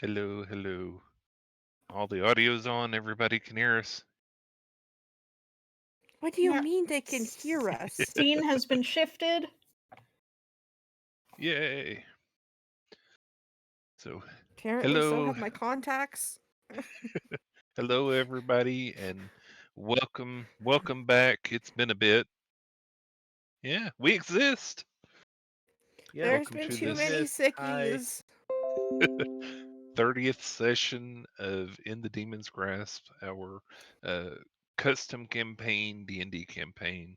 Hello, hello. All the audio's on. Everybody can hear us. What do you Yeah. mean they can hear us? Scene has been shifted. Yay! So, Apparently, so hello, have my contacts. hello, everybody, and welcome back. It's been a bit. Yeah, we exist. Yeah, There's welcome been to too this many Hi. sickies. 30th session of In the Demon's Grasp, our custom campaign, D&D campaign.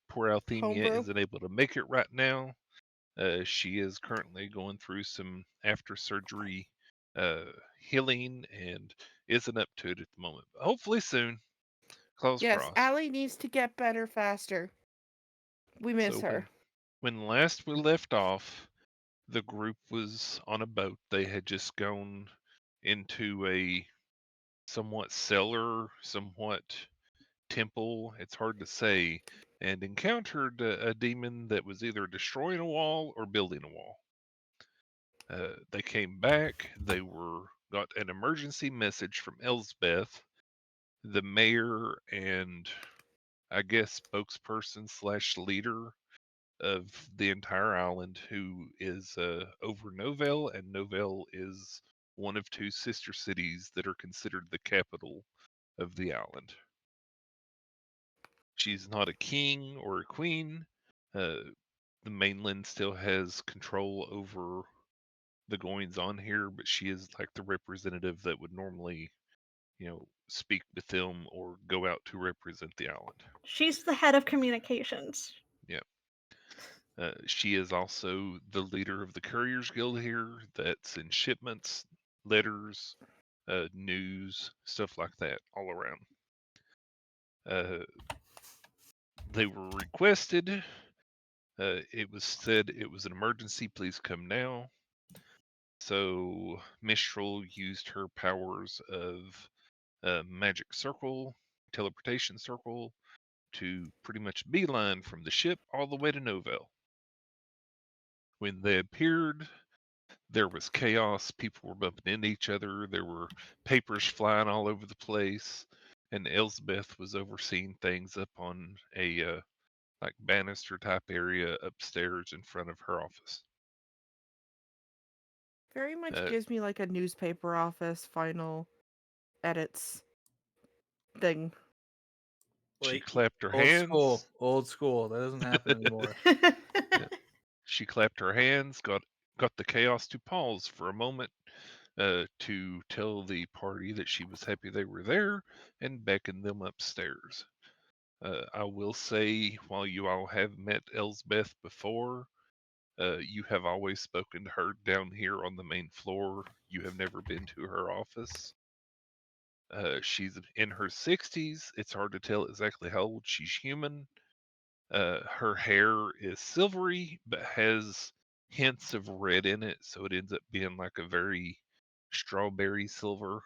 Poor Althemia Homebrew. isn't able to make it right now. She is currently going through some after surgery healing and isn't up to it at the moment. But hopefully soon. Claus Yes, crossed. Allie needs to get better faster. We miss So her. when last we left off, the group was on a boat. They had just gone into a somewhat cellar, somewhat temple, it's hard to say, and encountered a demon that was either destroying a wall or building a wall. They came back. They got an emergency message from Elsbeth, the mayor, and I guess spokesperson slash leader of the entire island, who is over Novell, and Novell is one of two sister cities that are considered the capital of the island. She's not a king or a queen. The mainland still has control over the goings on here, but she is like the representative that would normally, speak with them or go out to represent the island. She's the head of communications. Yeah. She is also the leader of the Couriers Guild here. That's in shipments, letters, news, stuff like that, all around. They were requested. It was said it was an emergency. Please come now. So Mistral used her powers of magic circle, teleportation circle, to pretty much beeline from the ship all the way to Novell. When they appeared, there was chaos. People were bumping into each other. There were papers flying all over the place. And Elsbeth was overseeing things up on a like banister type area upstairs in front of her office. Very much gives me like a newspaper office final edits thing. She Like, clapped her old hands. school. Old school. That doesn't happen anymore. She clapped her hands, got the chaos to pause for a moment, to tell the party that she was happy they were there, and beckoned them upstairs. I will say, while you all have met Elsbeth before, you have always spoken to her down here on the main floor. You have never been to her office. She's in her 60s. It's hard to tell exactly how old. She's human. Her hair is silvery, but has hints of red in it, so it ends up being like a very strawberry silver.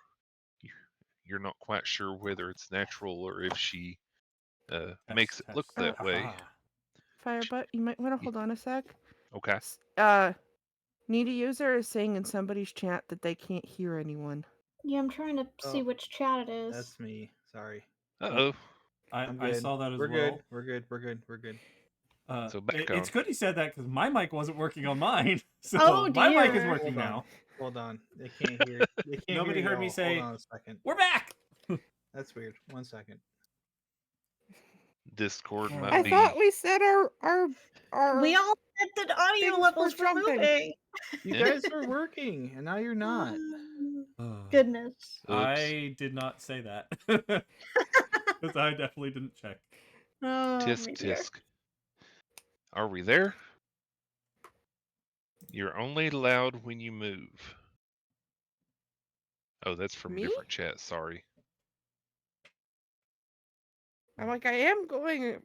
You're not quite sure whether it's natural or if she makes it look that way. Firebutt, you might want to hold on a sec. Okay. Need a user is saying in somebody's chat that they can't hear anyone. Yeah, I'm trying to see which chat it is. That's me. Sorry. Uh-oh. I saw that as We're well. good. We're good. We're good. We're good. So back It's on. good you said that because my mic wasn't working on mine. So Oh, my mic is dear. working now. Hold on. They can't hear. They can't Nobody hear heard me y'all. say, Hold on a second. "We're back." That's weird. 1 second. Discord I might I be. thought we said our We all said that audio things levels were were jumping. moving. You Yeah. guys are working, and now you're not. Goodness. I did not say that because I definitely didn't check. Oh, Tisk my dear. tisk. Are we there? You're only loud when you move. Oh, that's from Me? a different chat. Sorry. I'm like, I am going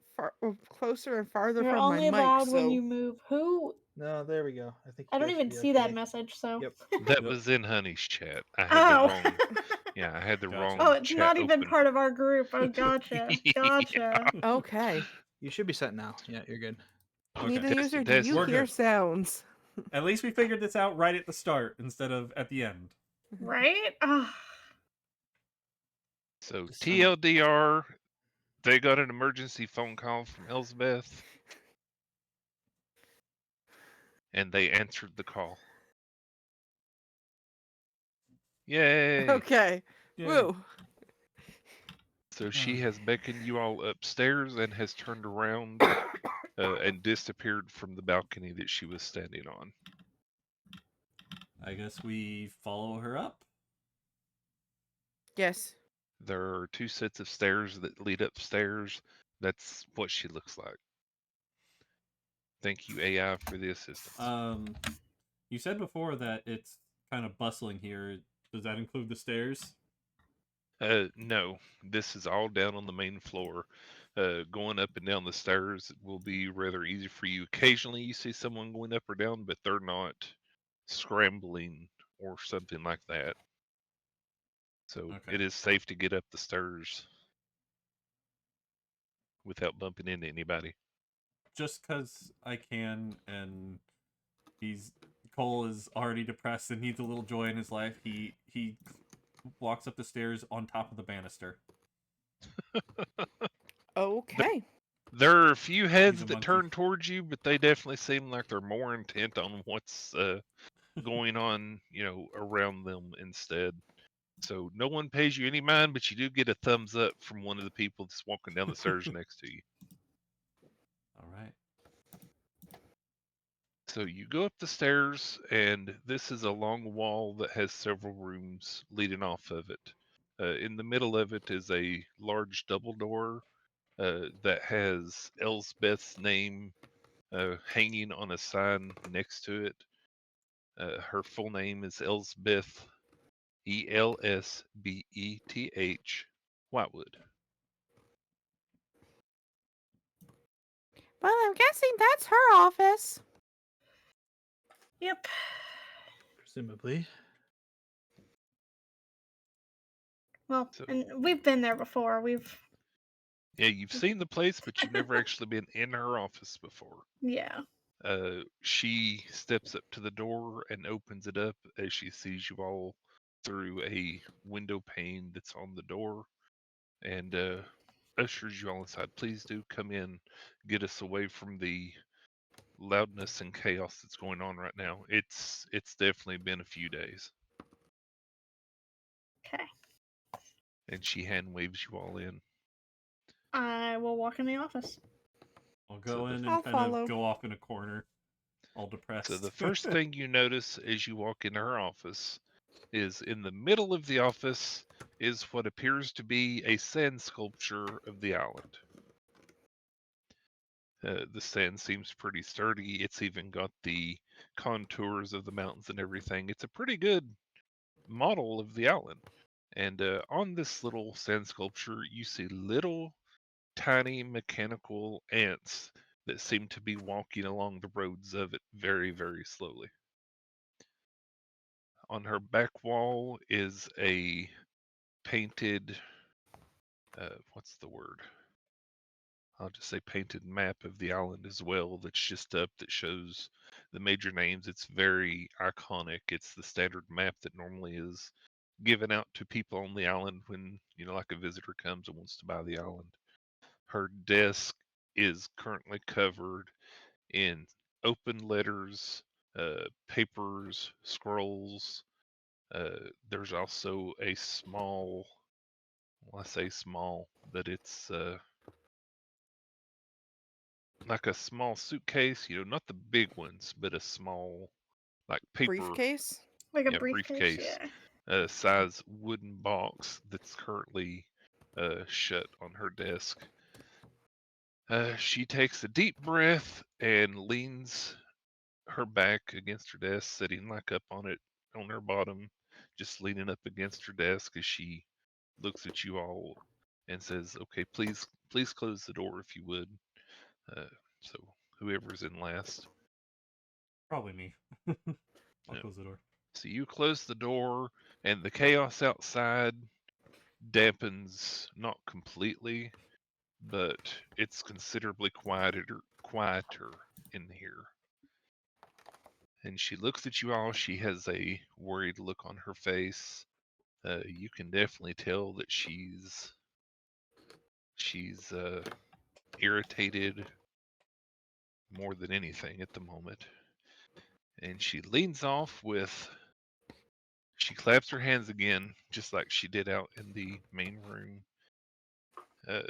closer and farther You're from only my mic, loud so... when you move. Who? No, there we go. I think. I you don't guys even should be see okay. that message, so. Yep. That Yep. was in Honey's chat. I had Oh. the wrong. Yeah, I had the Gotcha. wrong. Oh, it's chat not even open. part of our group. Oh, gotcha. Gotcha. Okay. You should be set now. Yeah, you're good. Need a Testing, user, do testing. you We're hear good. sounds? At least we figured this out right at the start instead of at the end. Right? Ah. So Just TLDR, they got an emergency phone call from Elsbeth, and they answered the call. Yay! Okay. Yay. Woo. So she has beckoned you all upstairs and has turned around and disappeared from the balcony that she was standing on. I guess we follow her up. Yes. There are 2 sets of stairs that lead upstairs. That's what she looks like. Thank you, AI, for the assistance. You said before that it's kind of bustling here. Does that include the stairs? No, this is all down on the main floor. Going up and down the stairs will be rather easy for you. Occasionally you see someone going up or down, but they're not scrambling or something like that. So Okay. it is safe to get up the stairs without bumping into anybody. Just because I can, and Kohl is already depressed and needs a little joy in his life. He walks up the stairs on top of the banister. Okay. There are a few heads a that monkey. turn towards you, but they definitely seem like they're more intent on what's going on, around them instead. So no one pays you any mind, but you do get a thumbs up from one of the people that's walking down the stairs next to you. All right. So you go up the stairs, and this is a long wall that has several rooms leading off of it. In the middle of it is a large double door that has Elsbeth's name hanging on a sign next to it. Her full name is Elsbeth, Elsbeth Whitewood. Well, I'm guessing that's her office. Yep. Presumably. Well, So- and we've been there before. Yeah, you've seen the place, but you've never actually been in her office before. Yeah. She steps up to the door and opens it up as she sees you all through a window pane that's on the door, and ushers you all inside. Please do come in, get us away from the loudness and chaos that's going on right now. It's definitely been a few days. Okay. And she hand waves you all in. I will walk in the office. I'll go in and I'll kind follow. of go off in a corner, all depressed. So the first thing you notice as you walk into her office is in the middle of the office is what appears to be a sand sculpture of the island. The sand seems pretty sturdy. It's even got the contours of the mountains and everything. It's a pretty good model of the island. And on this little sand sculpture, you see little tiny mechanical ants that seem to be walking along the roads of it very, very slowly. On her back wall is a painted, what's the word? I'll just say painted map of the island as well that's just up that shows the major names. It's very iconic. It's the standard map that normally is given out to people on the island when, like a visitor comes and wants to buy the island. Her desk is currently covered in open letters, papers, scrolls. There's also a small, well, I say small, but it's like a small suitcase, not the big ones, but a small, like paper, Briefcase? Like a yeah, briefcase. Yeah. size wooden box that's currently shut on her desk. She takes a deep breath and leans her back against her desk, sitting like up on it on her bottom, just leaning up against her desk as she looks at you all and says, "Okay, please close the door if you would." So whoever's in last. Probably me. I'll Yeah. close the door. So you close the door, and the chaos outside dampens, not completely, but it's considerably quieter in here. And she looks at you all. She has a worried look on her face. You can definitely tell that she's irritated more than anything at the moment. And she leans off she claps her hands again, just like she did out in the main room. A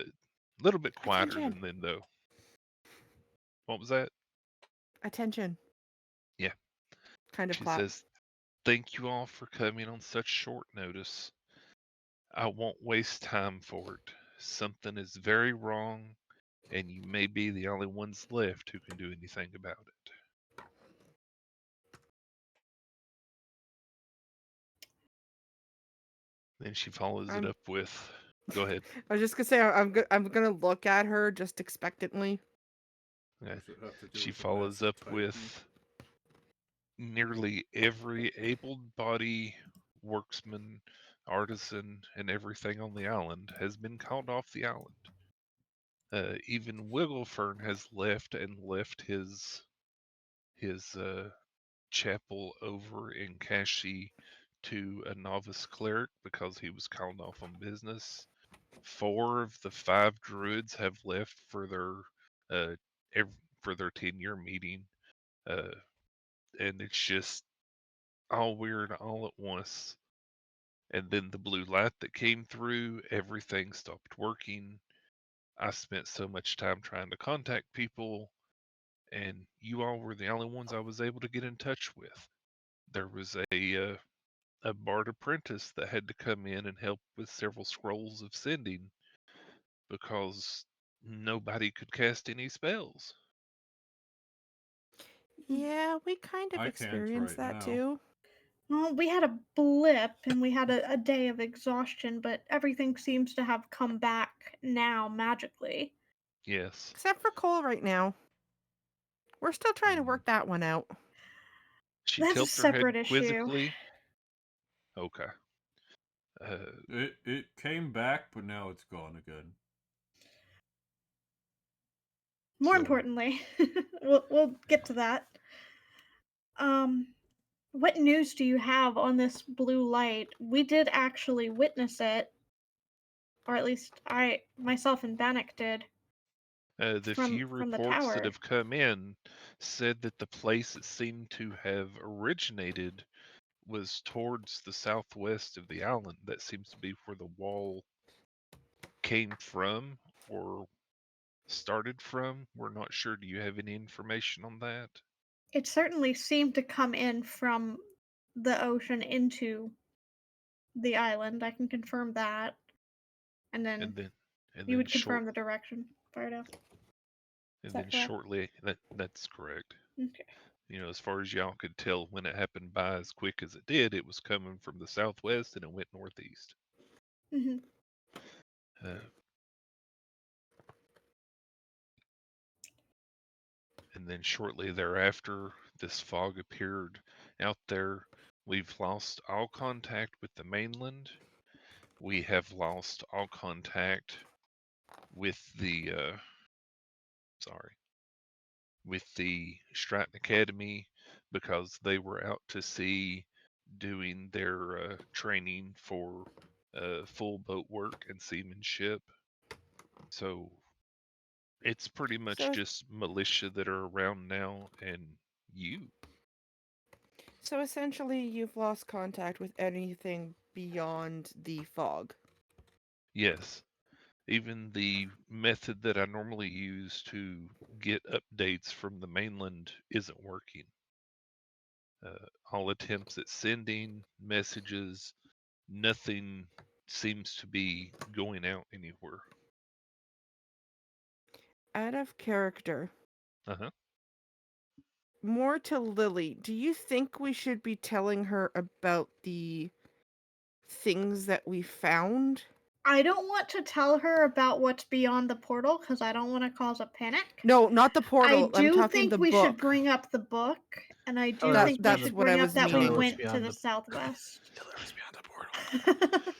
little bit quieter Attention. than then, though. What was that? Attention. Yeah. Kind of She clap. says, "Thank you all for coming on such short notice. I won't waste time for it. Something is very wrong, and you may be the only ones left who can do anything about it." Then she follows it up with, "Go ahead." I was just gonna say I'm gonna look at her just expectantly. Okay. Does it have to do She with the follows massive up Titan? with, "Nearly every able-bodied worksman, artisan, and everything on the island has been called off the island. Even Wigglefern has left his chapel over in Kashi to a novice cleric because he was called off on business. 4 of the 5 druids have left for uh, their 10-year meeting, uh, and it's just all weird all at once. And then the blue light that came through, everything stopped working. I spent so much time trying to contact people, and you all were the only ones I was able to get in touch with. There was a bard apprentice that had to come in and help with several scrolls of sending because nobody could cast any spells." Yeah, we kind of I can't experienced right that now. too. Well, we had a blip and we had a day of exhaustion, but everything seems to have come back now magically. Yes. Except for Kohl right now. We're still trying to work that one out. She That's a tilts her head separate issue. quizzically. Okay. It came back, but now it's gone again. More So- importantly, we'll get to that. What news do you have on this blue light? We did actually witness it, or at least myself and Bannock did. The few from the reports that tower. have come in said that the place it seemed to have originated was towards the southwest of the island. That seems to be where the wall came from or started from. We're not sure. Do you have any information on that? It certainly seemed to come in from the ocean into the island. I can confirm that. And then And then you would confirm the direction, Bardo. And that then correct? shortly, that's correct. Okay. You know, as far as y'all could tell, when it happened by as quick as it did, it was coming from the southwest and it went northeast. hmm And then shortly thereafter, this fog appeared out there. We've lost all contact with the mainland. We have lost all contact with the Stratton Academy because they were out to sea doing their training for full boat work and seamanship. So it's pretty much just militia that are around now and you. So essentially, you've lost contact with anything beyond the fog. Yes. Even the method that I normally use to get updates from the mainland isn't working. All attempts at sending messages, nothing seems to be going out anywhere. Out of character. Uh-huh. More to Lily, do you think we should be telling her about the things that we found? I don't want to tell her about what's beyond the portal because I don't want to cause a panic. No, not the portal. I I'm do talking think the we book. should bring up the book, and I do That- think we that's should what I bring up was that we meaning. went to Beyond the the- southwest. Tell her it's beyond the portal.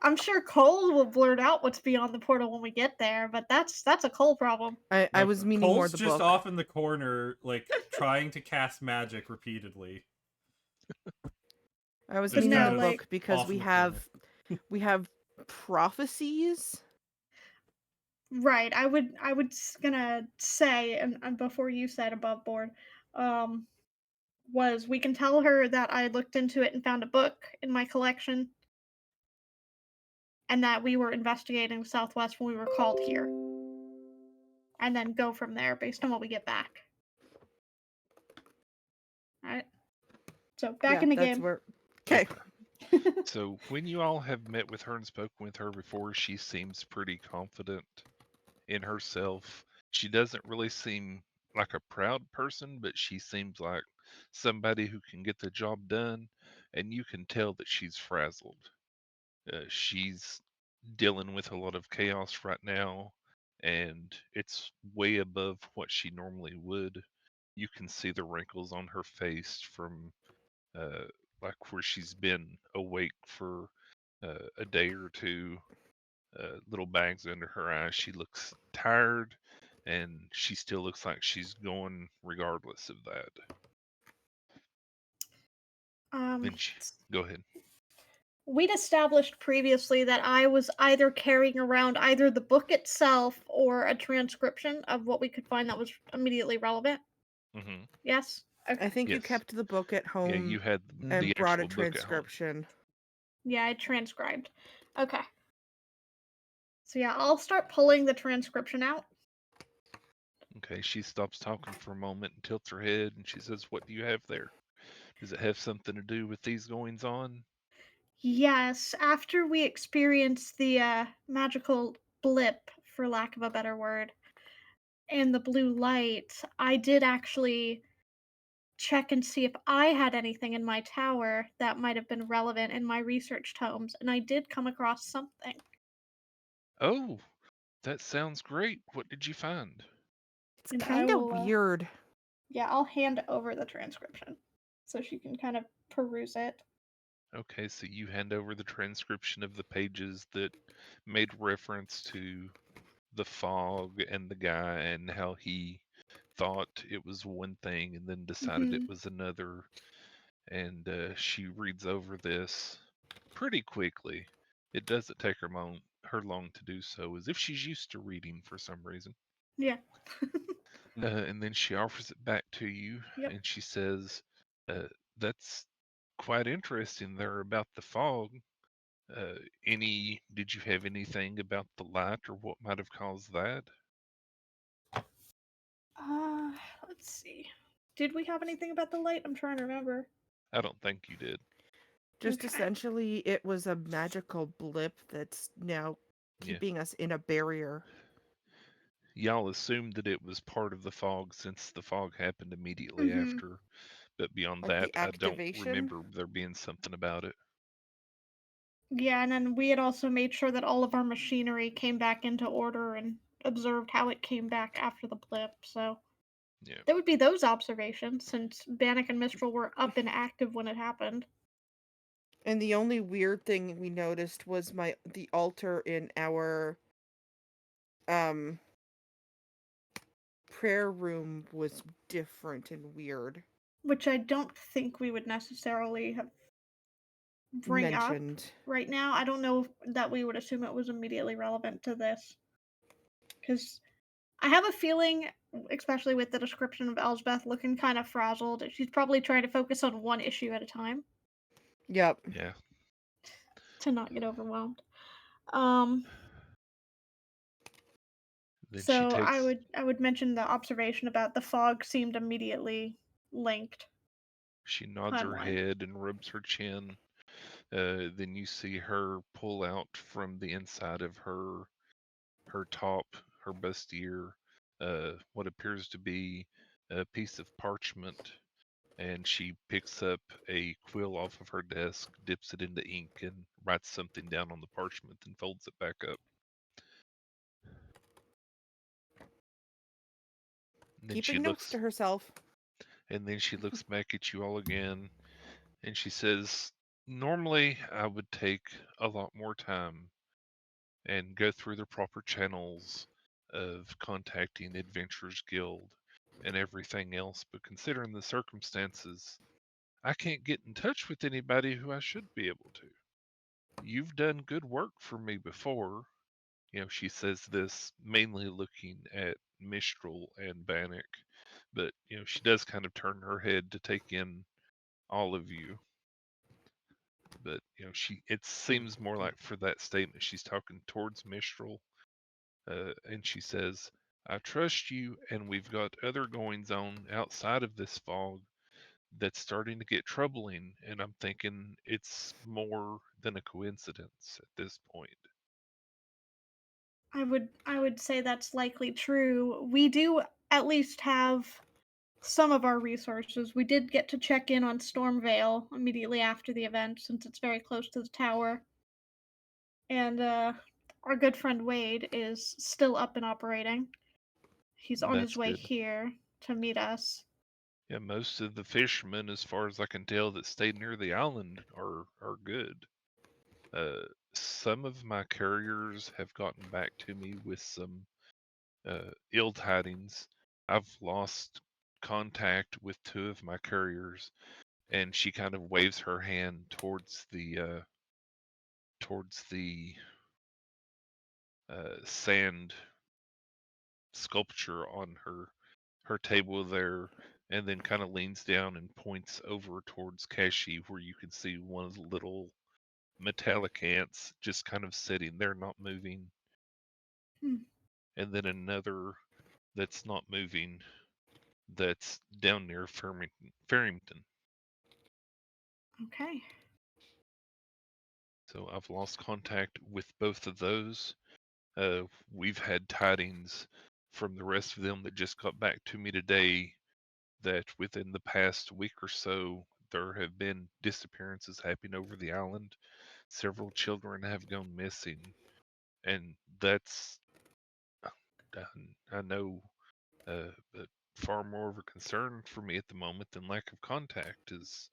I'm sure Kohl will blurt out what's beyond the portal when we get there, but that's a Kohl problem. I No, was meaning more Cole's the just book. off in the corner, like trying to cast magic repeatedly. I was But meaning no, the like- book because off in we the have we have prophecies. Right. I would gonna say, and before you said above board, was we can tell her that I looked into it and found a book in my collection, and that we were investigating the Southwest when we were called here, and then go from there based on what we get back. All right. So back in the that's game. where. Okay. So when you all have met with her and spoken with her before, she seems pretty confident in herself. She doesn't really seem like a proud person, but she seems like somebody who can get the job done, and you can tell that she's frazzled. She's dealing with a lot of chaos right now, and it's way above what she normally would. You can see the wrinkles on her face from like where she's been awake for a day or two, little bags under her eyes. She looks tired, and she still looks like she's going regardless of that. Then she, go ahead. We'd established previously that I was either carrying around either the book itself or a transcription of what we could find that was immediately relevant. Hmm. Yes? Okay. I think you Yes. kept the book at home Yeah, you had and the brought a actual book at home. transcription. Yeah, I transcribed. Okay. So yeah, I'll start pulling the transcription out. Okay, she stops talking for a moment and tilts her head, and she says, "What do you have there? Does it have something to do with these goings on?" Yes, after we experienced the magical blip, for lack of a better word, and the blue light, I did actually check and see if I had anything in my tower that might have been relevant in my research tomes, and I did come across something. Oh, that sounds great. What did you find? It's And I kind of will, weird. Yeah, I'll hand over the transcription so she can kind of peruse it. Okay, so you hand over the transcription of the pages that made reference to the fog and the guy and how he thought it was one thing and then decided it Mhm. was another. And she reads over this pretty quickly. It doesn't take her long to do so, as if she's used to reading for some reason. Yeah. And then she offers it back to you, Yep. and she says, "That's quite interesting there about the fog. Did you have anything about the light or what might have caused that?" Uh, let's see. Did we have anything about the light? I'm trying to remember. I don't think you did. Just Okay. essentially, it was a magical blip that's now Yeah. keeping us in a barrier. Y'all assumed that it was part of the fog since the fog happened immediately Mhm. after, but beyond Like the that, I don't activation? remember there being something about it. Yeah, and then we had also made sure that all of our machinery came back into order and observed how it came back after the blip. So Yeah. there would be those observations since Bannock and Mistral were up and active when it happened. And the only weird thing we noticed was the altar in our prayer room was different and weird. Which I don't think we would necessarily have bring Mentioned. up right now. I don't know that we would assume it was immediately relevant to this. Because I have a feeling, especially with the description of Elsbeth looking kind of frazzled, she's probably trying to focus on one issue at a time Yep. Yeah. to not get overwhelmed. Um, Then she so takes I would mention the observation about the fog seemed immediately linked. she nods her Timeline. head and rubs her chin. Then you see her pull out from the inside of her top, her bustier, what appears to be a piece of parchment, and she picks up a quill off of her desk, dips it into ink, and writes something down on the parchment and folds it back up. And then Keeping notes to herself. she looks back at you all again, and she says, Normally, I would take a lot more time and go through the proper channels of contacting Adventurers Guild and everything else, but considering the circumstances, I can't get in touch with anybody who I should be able to. You've done good work for me before. She says this mainly looking at Mistral and Bannock, but she does kind of turn her head to take in all of you. But it seems more like for that statement she's talking towards Mistral, and she says, "I trust you, and we've got other goings on outside of this fog that's starting to get troubling, and I'm thinking it's more than a coincidence at this point." I would say that's likely true. We do at least have some of our resources. We did get to check in on Stormvale immediately after the event, since it's very close to the tower. And our good friend Wade is still up and operating. He's on his That's way good. here to meet us. Yeah, most of the fishermen, as far as I can tell, that stayed near the island are good. Some of my carriers have gotten back to me with some ill tidings. I've lost contact with two of my carriers, and she kind of waves her hand towards the sand sculpture on her table there, and then kind of leans down and points over towards Kashi, where you can see one of the little metallic ants just kind of sitting there, not moving, Hmm. and then another that's not moving, that's down near Farrington. Okay. So I've lost contact with both of those. We've had tidings from the rest of them that just got back to me today that within the past week or so, there have been disappearances happening over the island. Several children have gone missing, and that's, I know, but far more of a concern for me at the moment than lack of contact is,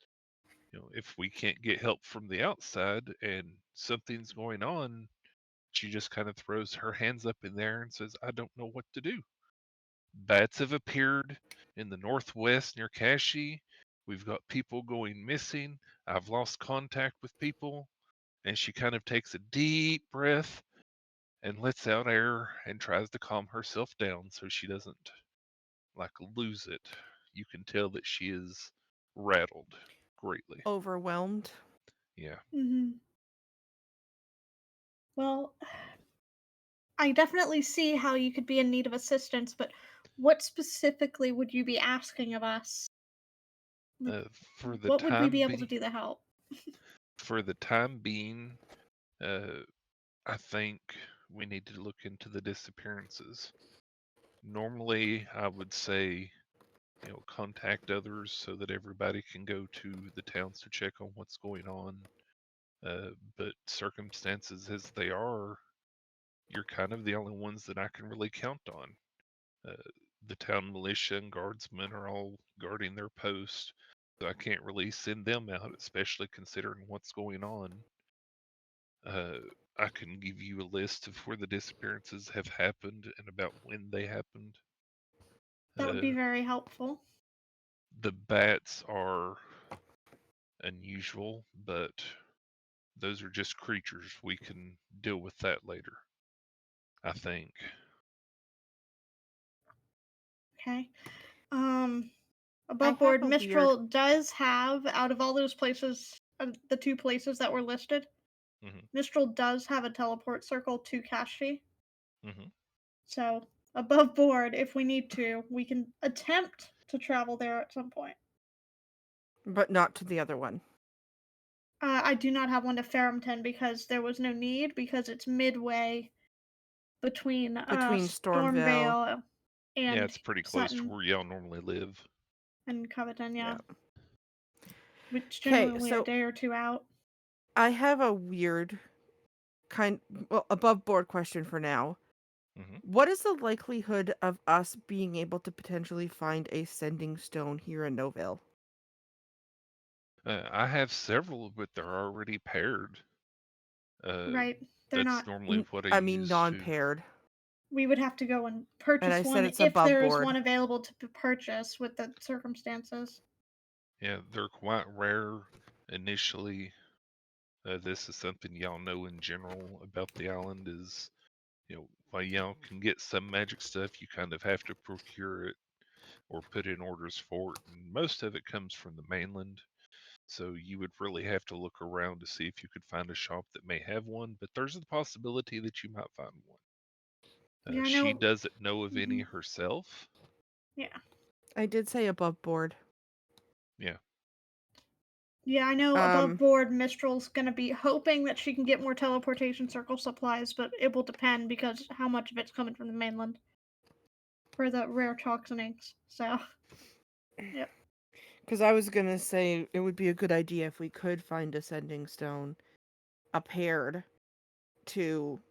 if we can't get help from the outside and something's going on, she just kind of throws her hands up in there and says, "I don't know what to do. Bats have appeared in the northwest near Kashi. We've got people going missing. I've lost contact with people." And she kind of takes a deep breath and lets out air and tries to calm herself down so she doesn't lose it. You can tell that she is rattled greatly. Overwhelmed. Yeah. Mm-hmm. Well, I definitely see how you could be in need of assistance, but what specifically would you be asking of us? Like, Uh, for the what would we time be able to being, do to help? for the time being, I think we need to look into the disappearances. Normally, I would say, contact others so that everybody can go to the towns to check on what's going on. But circumstances as they are, you're kind of the only ones that I can really count on. Uh, the town militia and guardsmen are all guarding their post, so I can't really send them out, especially considering what's going on. Uh, I can give you a list of where the disappearances have happened and about when they happened. That would be Uh, very helpful. the bats are unusual, but those are just creatures. We can deal with that later, I think. Okay. I Above have board, a weird. Mistral does have, out of all those places, the two places that were listed, Hmm. Mistral does have a teleport circle to Kashi. Hmm. So, above board, if we need to, we can attempt to travel there at some point. But not to the other one. I do not have one to Farrington because there was no need, because it's midway between Between Stormvale. Stormvale Yeah, and it's pretty close to Sutton where y'all normally live. and Coveton, yeah. Yeah. Which Okay, generally only a so day or two out. I have a weird above board question for now. Hmm. What is the likelihood of us being able to potentially find a sending stone here in Noville? I have several, but they're already paired. Right. They're That's not. normally what I I mean, use to. non-paired. We would have to go and And I purchase said one it's if above there is board. one available to purchase with the circumstances. Yeah, they're quite rare initially. This is something y'all know in general about the island is, while y'all can get some magic stuff, you kind of have to procure it or put in orders for it. And most of it comes from the mainland. So you would really have to look around to see if you could find a shop that may have one, but there's the possibility that you might find one. Yeah, I She know. doesn't know of any Mhm. herself. Yeah. I did say above board. Yeah. Yeah, I know above Um, board Mistral's gonna be hoping that she can get more teleportation circle supplies, but it will depend because how much of it's coming from the mainland for the rare chalks and inks. So, yep. because I was gonna say it would be a good idea if we could find a sending stone, a paired, to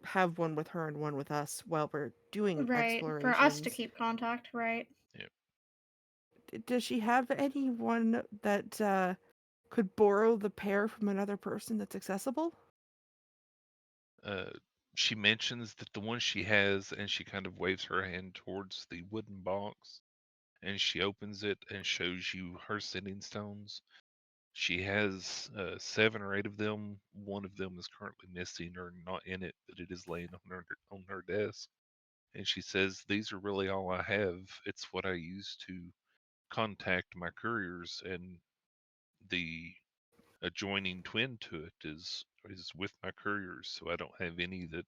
have one with her and one with us while we're doing Right. For us to explorations. keep contact, right? Does she have anyone that could borrow the pair from another person that's accessible? Uh, she mentions that the one she has, and she kind of waves her hand towards the wooden box, and she opens it and shows you her sending stones. She has 7 or 8 of them. One of them is currently missing or not in it, but it is laying on her desk. And she says, "These are really all I have. It's what I use to contact my couriers, and the adjoining twin to it is with my couriers, so I don't have any that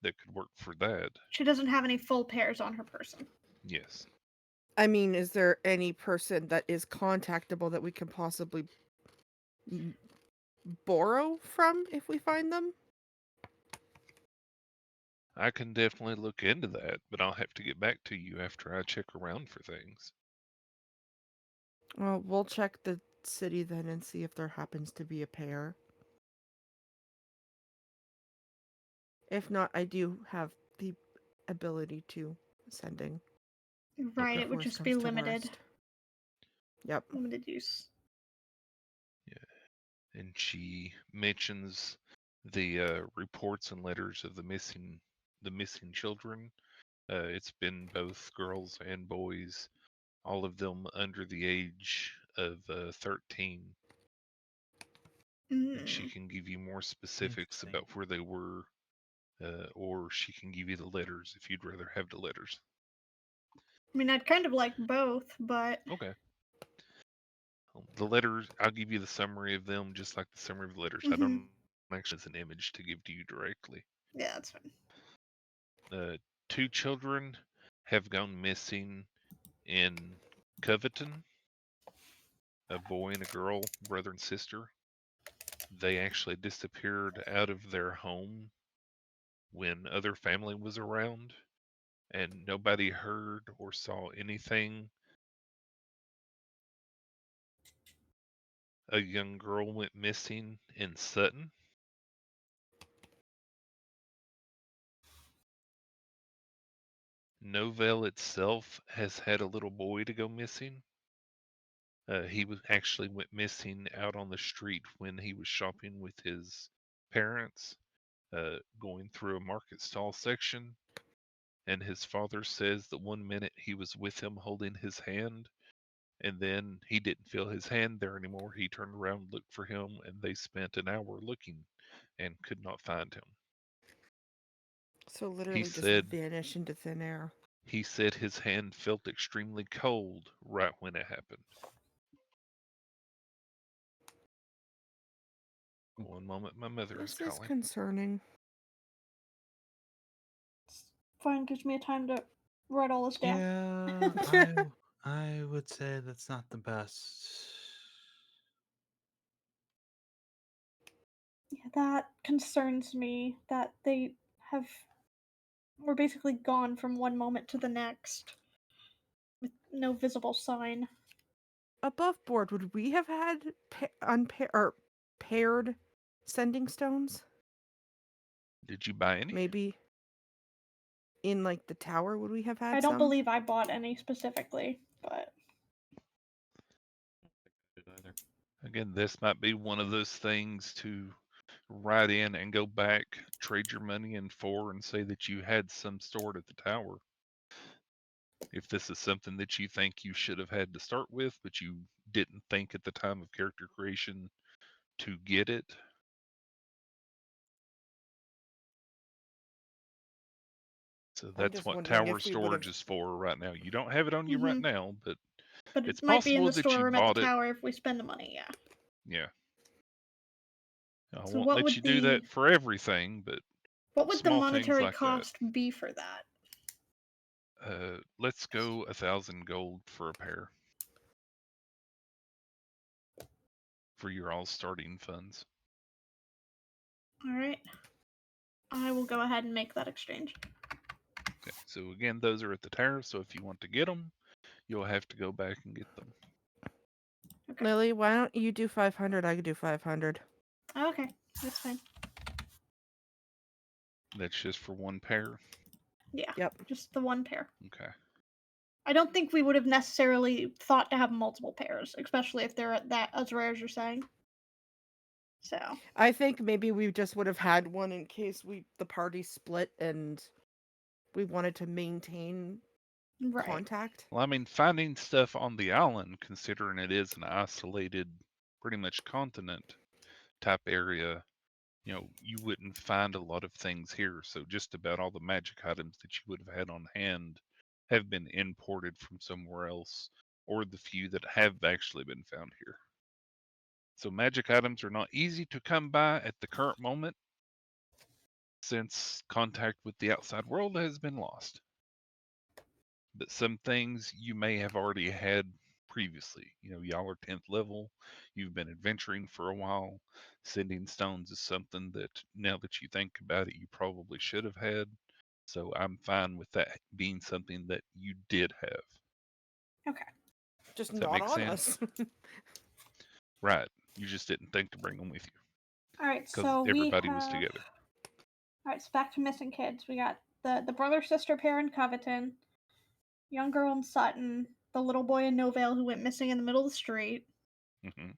could work for that." She doesn't have any full pairs on her person. Yes. I mean, is there any person that is contactable that we can possibly borrow from if we find them? I can definitely look into that, but I'll have to get back to you after I check around for things. Well, we'll check the city then and see if there happens to be a pair. If not, I do have the ability to sending Right, Okay. it if would worst just be comes to limited. worst. Yep. Limited use. Yeah. And she mentions the reports and letters of the missing children. It's been both girls and boys, all of them under the age of 13. And she Mm. can give you more specifics Interesting. about where they were, or she can give you the letters if you'd rather have the letters. I mean, I'd kind of like both, but Okay. The letters, I'll give you the summary of them just like the summary of the letters. I mhm. don't actually have an image to give to you directly. Yeah, that's fine. 2 children have gone missing in Coveton, a boy and a girl, brother and sister. They actually disappeared out of their home when other family was around, and nobody heard or saw anything. A young girl went missing in Sutton. Novell itself has had a little boy to go missing. He was actually went missing out on the street when he was shopping with his parents, going through a market stall section. And his father says that one minute he was with him holding his hand, and then he didn't feel his hand there anymore. He turned around, looked for him, and they spent an hour looking and could not find him. So He literally just said vanish into thin air. he said his hand felt extremely cold right when it happened. One moment, my mother is This is calling. concerning. It's fine, gives me a time to write all this down. Yeah, I would say that's not the best. Yeah, that concerns me that they have were basically gone from one moment to the next with no visible sign. Above board, would we have had or paired sending stones? Did you buy any? Maybe in like the tower, would we have I had don't some? believe I bought any specifically, but Again, this might be one of those things to write in and go back, trade your money in for, and say that you had some stored at the tower. If this is something that you think you should have had to start with, but you didn't think at the time of character creation to get it. So I'm that's just what wondering tower if we would storage have. is for right now. You don't have it on you right Mhm. now, but But it's it might be in possible the that you storeroom at the bought it. tower if we spend the money, yeah. Yeah. I So won't what let would you do the that for everything, but what would the small things monetary like that. cost be for that? Let's go 1,000 gold for a pair for your all starting funds. All right. I will go ahead and make that exchange. Okay. So again, those are at the tower. So if you want to get them, you'll have to go back and get them. Okay. Lily, why don't you do 500? I could do 500. Okay, that's fine. That's just for one pair. Yeah. Yep. Just the one pair. Okay. I don't think we would have necessarily thought to have multiple pairs, especially if they're that as rare as you're saying. So I think maybe we just would have had one in case the party split and we wanted to maintain right. contact. Well, I mean, finding stuff on the island, considering it is an isolated, pretty much continent type area, you wouldn't find a lot of things here. So just about all the magic items that you would have had on hand have been imported from somewhere else, or the few that have actually been found here. So magic items are not easy to come by at the current moment, since contact with the outside world has been lost. But some things you may have already had previously. Y'all are 10th level, you've been adventuring for a while. Sending stones is something that, now that you think about it, you probably should have had. So I'm fine with that being something that you did have. Okay. Just Does that not make on sense? us. Right. You just didn't think to bring them with you All right. because So we everybody was have. together. All right. So back to missing kids. We got the brother sister pair in Coveton, young girl in Sutton, the little boy in Novale who went missing in the middle of the street. Hmm.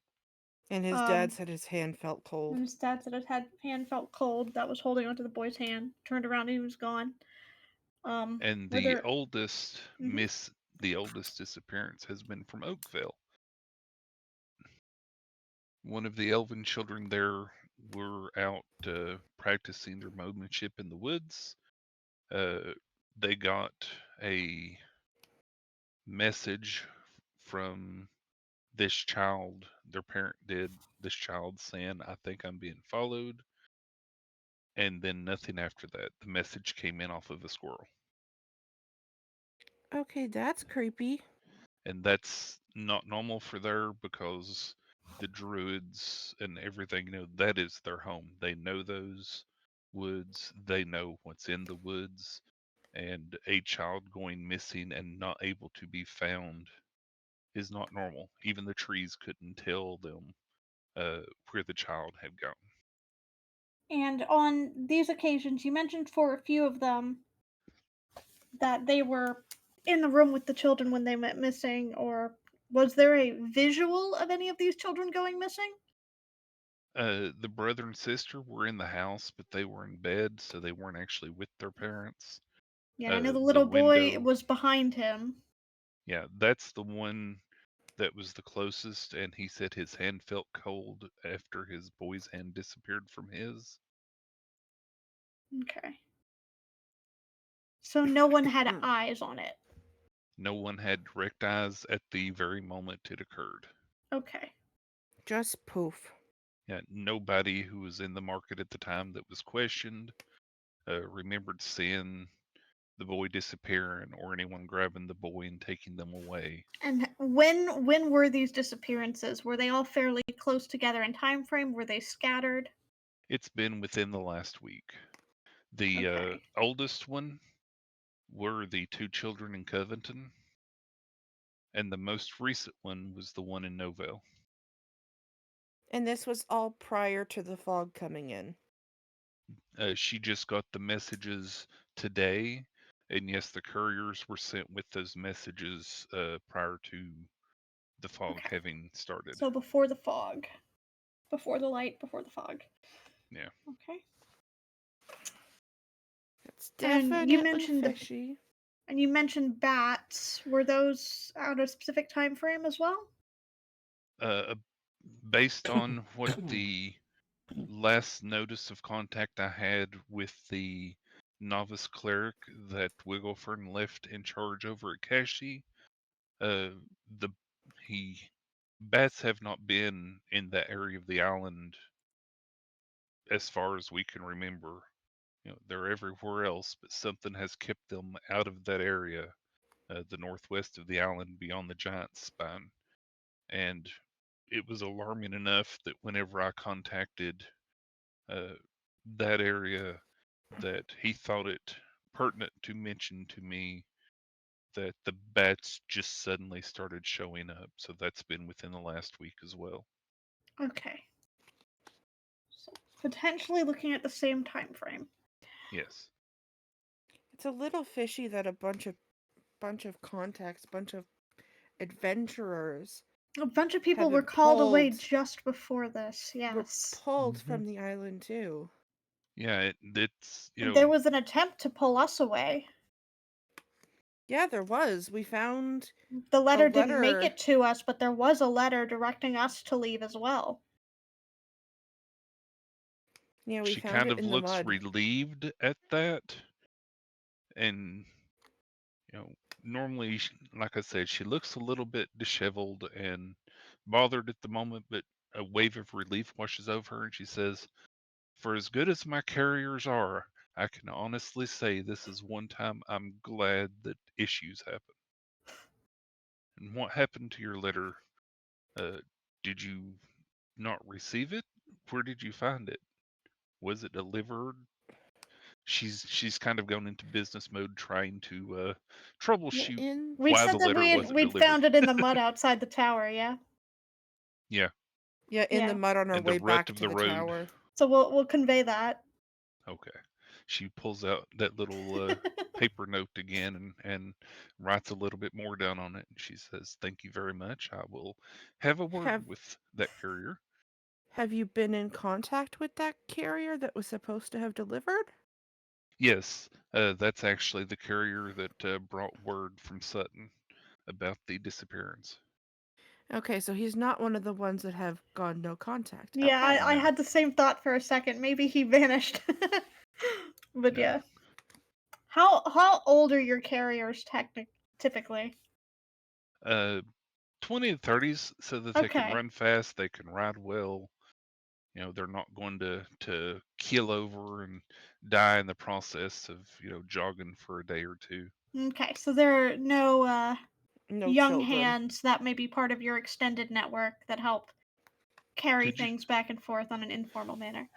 And his dad said his hand felt cold. And his dad said his hand felt cold. That was holding onto the boy's hand. Turned around and he was gone. And Were the there? oldest Mhm. the oldest disappearance has been from Oakville. One of the elven children there were out practicing their bowmanship in the woods. They got a message from this child. Their parent did. This child saying, "I think I'm being followed." And then nothing after that. The message came in off of a squirrel. Okay, that's creepy. And that's not normal for there, because the druids and everything, that is their home. They know those woods, they know what's in the woods, and a child going missing and not able to be found is not normal. Even the trees couldn't tell them where the child had gone. And on these occasions, you mentioned for a few of them that they were in the room with the children when they went missing, or was there a visual of any of these children going missing? The brother and sister were in the house, but they were in bed, so they weren't actually with their parents. Yeah, I know the The little boy window, was behind him. yeah, that's the one that was the closest, and he said his hand felt cold after his boy's hand disappeared from his. Okay. So no one had eyes on it. No one had direct eyes at the very moment it occurred. Okay. Just poof. Yeah, nobody who was in the market at the time that was questioned remembered seeing the boy disappearing or anyone grabbing the boy and taking them away. And when were these disappearances? Were they all fairly close together in time frame? Were they scattered? It's been within the last week. The Okay. oldest one were the two children in Covington, and the most recent one was the one in Novell. And this was all prior to the fog coming in. She just got the messages today, and yes, the couriers were sent with those messages prior to the fog Okay. having started. So before the fog. Before the light, before the fog. Yeah. Okay. It's And definitely you mentioned fishy. and you mentioned bats. Were those out a specific time frame as well? Uh, based on what the last notice of contact I had with the novice cleric that Wigglefern left in charge over at Kashi, the he bats have not been in that area of the island as far as we can remember. They're everywhere else, but something has kept them out of that area, the northwest of the island beyond the giant spine. And it was alarming enough that whenever I contacted uh, that area, that he thought it pertinent to mention to me that the bats just suddenly started showing up. So that's been within the last week as well. Okay. So potentially looking at the same time frame. Yes. It's a little fishy that a bunch of contacts, bunch of adventurers A bunch of have people were been called away pulled just before this. were Yes. pulled Mhm. from the island too. Yeah, it's There was an attempt to pull us away. Yeah, there was. We found The letter didn't make letter. it to us, but there was a letter directing us to leave as well. Yeah, we she found kind it of in the looks mud. relieved at that, and you know normally like I said, she looks a little bit disheveled and bothered at the moment, but a wave of relief washes over her and she says, for as good as my carriers are, I can honestly say this is one time I'm glad that issues happen. And what happened to your letter? uh, did you not receive it? Where did you find it? Was it delivered? She's kind of gone into business mode trying to Yeah, troubleshoot in We why said the that letter wasn't we'd delivered. found it in the mud outside the tower, yeah? Yeah, the Yeah. mud on our in the way rut back of to the the road. tower. So we'll convey that. Okay. She pulls out that little paper note again and writes a little bit more down on it. And she says, "Thank you very much. I will have a word Have with that carrier." have you been in contact with that carrier that was supposed to have delivered? Yes, that's actually the carrier that brought word from Sutton about the disappearance. Okay, so he's not one of the ones that have gone no contact. Yeah, Okay. I No, had the same thought for a second. Maybe he vanished. But no. yeah. How old are your carriers typically? Uh, 20 and 30s, so that they can Okay. run fast, they can ride well. They're not going to keel over and die in the process of jogging for a day or two. Okay, so there are no No young children. hands that may be part of your extended network that help carry Could you things back and forth on an informal manner.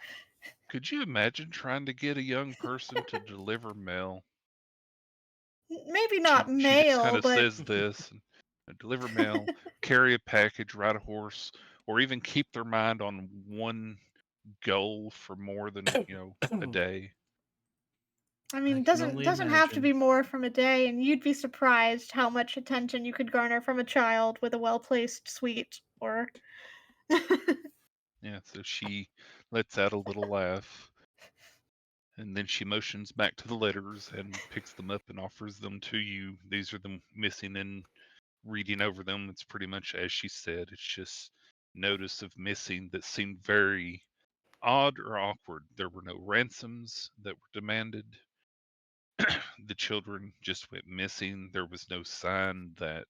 could you imagine trying to get a young person to deliver mail? Maybe She not she just kind male, of but says this and deliver mail, carry a package, ride a horse, or even keep their mind on one goal for more than a day. I I mean, can doesn't only doesn't have to imagine. be more from a day, and you'd be surprised how much attention you could garner from a child with a well-placed sweet or Yeah, so she lets out a little laugh, and then she motions back to the letters and picks them up and offers them to you. These are them missing, and reading over them, it's pretty much as she said. It's just notice of missing that seemed very odd or awkward. There were no ransoms that were demanded. The children just went missing. There was no sign that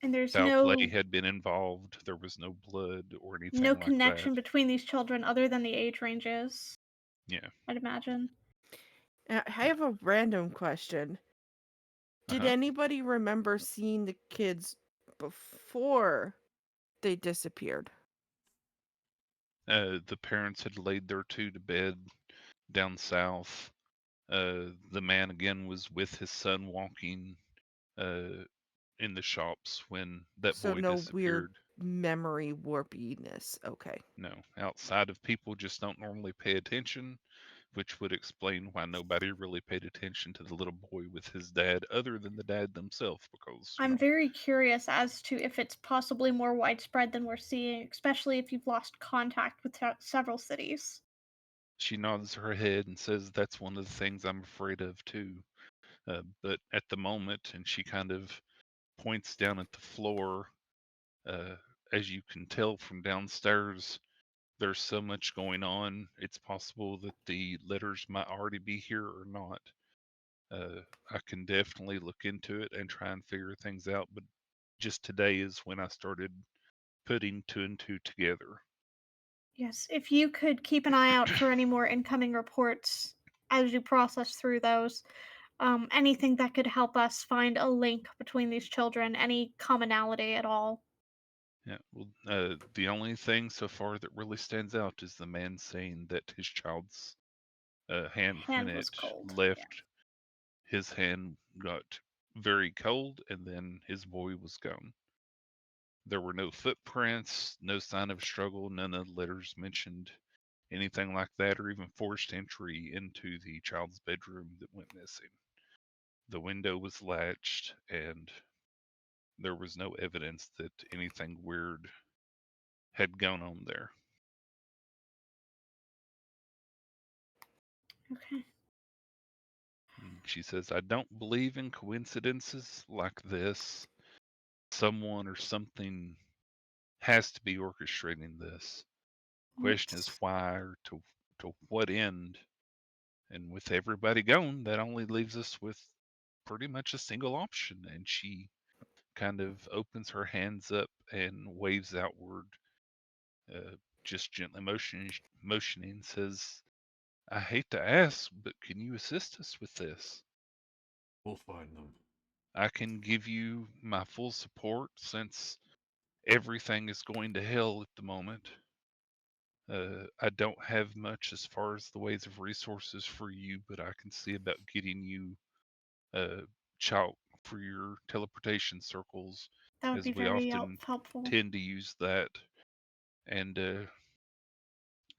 and there's foul play no had been involved. There was no blood or no anything like that. connection between these children other than the age ranges, Yeah. I'd imagine. I have a random question. Uh Did huh. anybody remember seeing the kids before they disappeared? The parents had laid their two to bed down south. The man again was with his son walking uh, in the shops when that So boy no weird disappeared. memory warpiness. Okay. No, outside of people just don't normally pay attention. which would explain why nobody really paid attention to the little boy with his dad other than the dad themselves, because, I'm very curious as to if it's possibly more widespread than we're seeing, especially if you've lost contact with several cities. she nods her head and says that's one of the things I'm afraid of too. But at the moment, and she kind of points down at the floor, uh, as you can tell from downstairs, there's so much going on. It's possible that the letters might already be here or not. I can definitely look into it and try and figure things out, but just today is when I started putting two and two together. Yes, if you could keep an eye out for any more incoming reports as you process through those, anything that could help us find a link between these children, any commonality at all. Yeah, well, the only thing so far that really stands out is the man saying that his child's hand, when Hand was it cold. Yeah. left, his hand got very cold, and then his boy was gone. There were no footprints, no sign of struggle, none of the letters mentioned anything like that, or even forced entry into the child's bedroom that went missing. The window was latched, and there was no evidence that anything weird had gone on there. Okay. And she says, I don't believe in coincidences like this. Someone or something has to be orchestrating this. Question is Let's- why, or to what end? And with everybody gone, that only leaves us with pretty much a single option. And she kind of opens her hands up and waves outward, uh, just gently motioning, says, I hate to ask, but can you assist us with this? We'll find them. I can give you my full support since everything is going to hell at the moment. I don't have much as far as the ways of resources for you, but I can see about getting you uh, chalk for your teleportation circles, That would be as we very often helpful. tend to use that. And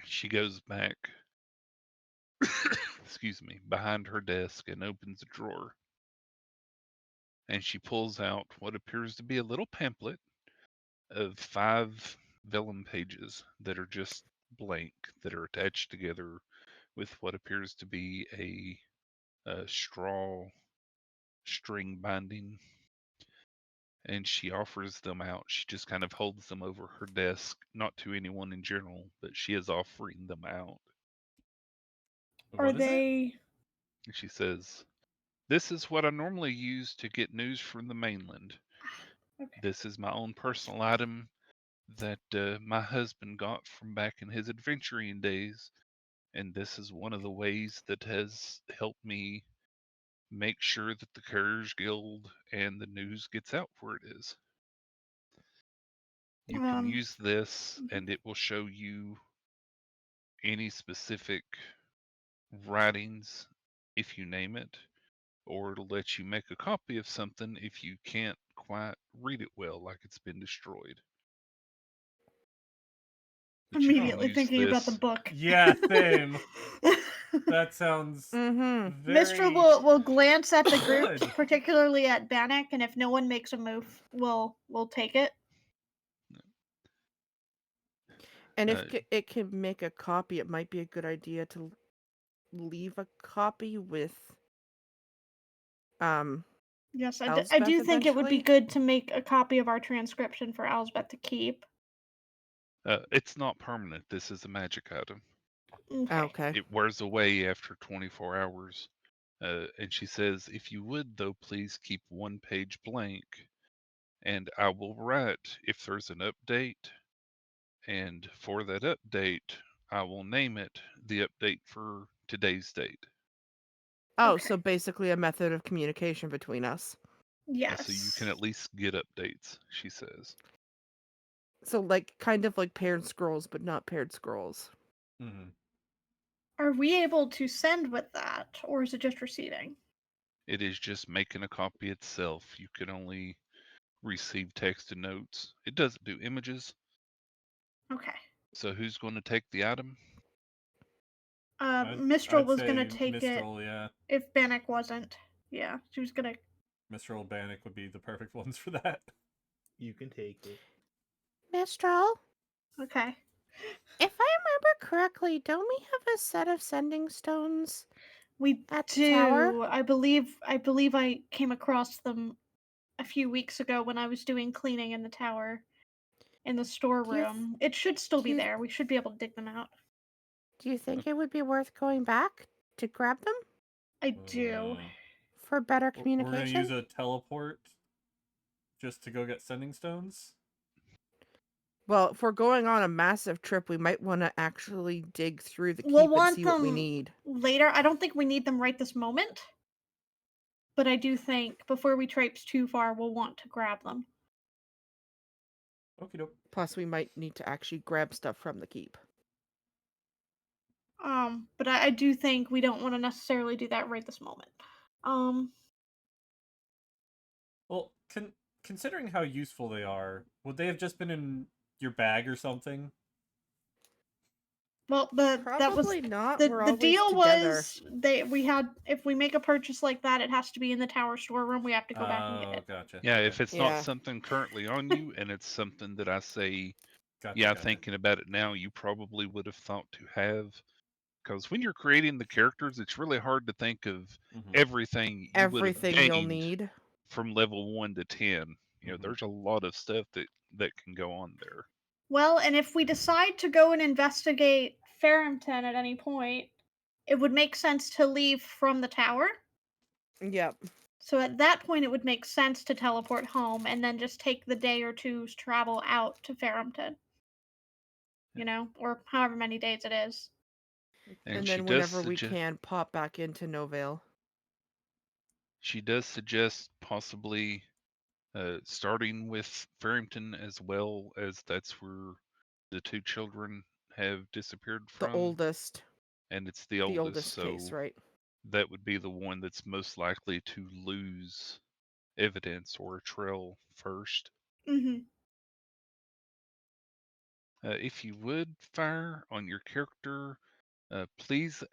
she goes back, excuse me, behind her desk and opens a drawer. And she pulls out what appears to be a little pamphlet of 5 vellum pages that are just blank, that are attached together with what appears to be a straw string binding. And she offers them out. She just kind of holds them over her desk, not to anyone in general, but she is offering them out. Are What is it? they And she says, this is what I normally use to get news from the mainland. okay? This is my own personal item that my husband got from back in his adventuring days, and this is one of the ways that has helped me make sure that the Couriers Guild and the news gets out where it is. You can Um, use this, mhm. and it will show you any specific writings if you name it, or it'll let you make a copy of something if you can't quite read it well, like it's been destroyed. But you can Oh, Immediately use thinking about the this. book. yeah, same. That sounds Mm-hmm. Mistral very will glance at the group, good. particularly at Bannock, and if no one makes a move, we'll take it. And if Uh, it can make a copy, it might be a good idea to leave a copy with um Yes, I Elsbeth do think it would be eventually. good to make a copy of our transcription for Elsbeth to keep. it's not permanent. This is a magic item. Okay. Okay. It wears away after 24 hours. And she says, if you would, though, please keep one page blank, and I will write if there's an update. And for that update, I will name it the update for today's date. Oh, Okay. so basically a method of communication between us. So you can Yes. at least get updates, she says. So like kind of like paired scrolls, but not paired scrolls. Hmm. Are we able to send with that, or is it just receiving? It is just making a copy itself. You can only receive text and notes. It doesn't do images. Okay. So who's going to take the item? Mistral I'd was gonna say take Mistral, yeah. it if Bannock wasn't. Yeah, she was gonna. Mistral, Bannock would be the perfect ones for that. You can take it. Mistral, Okay. if I remember correctly, don't we have a set of sending stones? We At the tower? do. I believe I came across them a few weeks ago when I was doing cleaning in the tower, in the storeroom. It should still do be you- there. We should be able to dig them out. Do you think it would be worth going back to grab them I do. for better We're gonna communication? use a teleport just to go get sending stones. Well, if we're going on a massive trip, we might want to actually dig through the We'll keep and want see what we them need. later. I don't think we need them right this moment, but I do think before we traipse too far, we'll want to grab them. Okie doke. Plus, we might need to actually grab stuff from the keep. But I do think we don't want to necessarily do that right this moment. Well, considering how useful they are, would they have just been in your bag or something? Well, that was Probably not. the We're the always deal together. was we had if we make a purchase like that, it has to be in the tower storeroom. We have to go back and get Oh, it. gotcha. Yeah, Okay. if it's Yeah. not something currently on you and it's something that I say, Gotcha, yeah, gotcha. thinking about it now, you probably would have thought to have. Because when you're creating the characters, it's really hard to think of Mhm. everything you would have Everything you'll gained need. from level 1 to 10. You know, Mhm. there's a lot of stuff that can go on there. Well, and if we decide to go and investigate Farrington at any point, it would make sense to leave from the tower. Yep. So at that point, it would make sense to teleport home and then just take the day or two's travel out to Farrington. You know, or however many days it is. And she then does whenever we suggest can, pop back into Novale. possibly starting with Farrington, as well, as that's where the two children have disappeared The from, oldest. and it's the The oldest, oldest case, so right? that would be the one that's most likely to lose evidence or a trail first. Mm-hmm. If you would fire on your character, please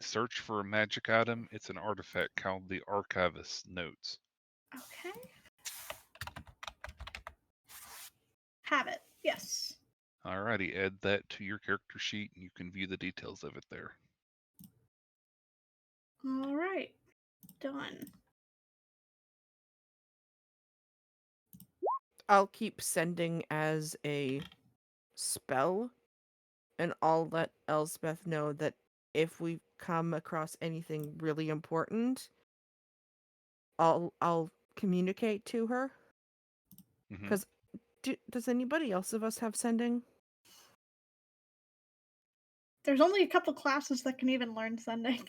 search for a magic item. It's an artifact called the Archivist Notes. Okay. Have it. Yes. Alrighty, add that to your character sheet and you can view the details of it there. All right. Done. I'll keep sending as a spell, and I'll let Elspeth know that if we come across anything really important, I'll communicate to her. Mhm. Because does anybody else of us have sending? There's only a couple classes that can even learn sending.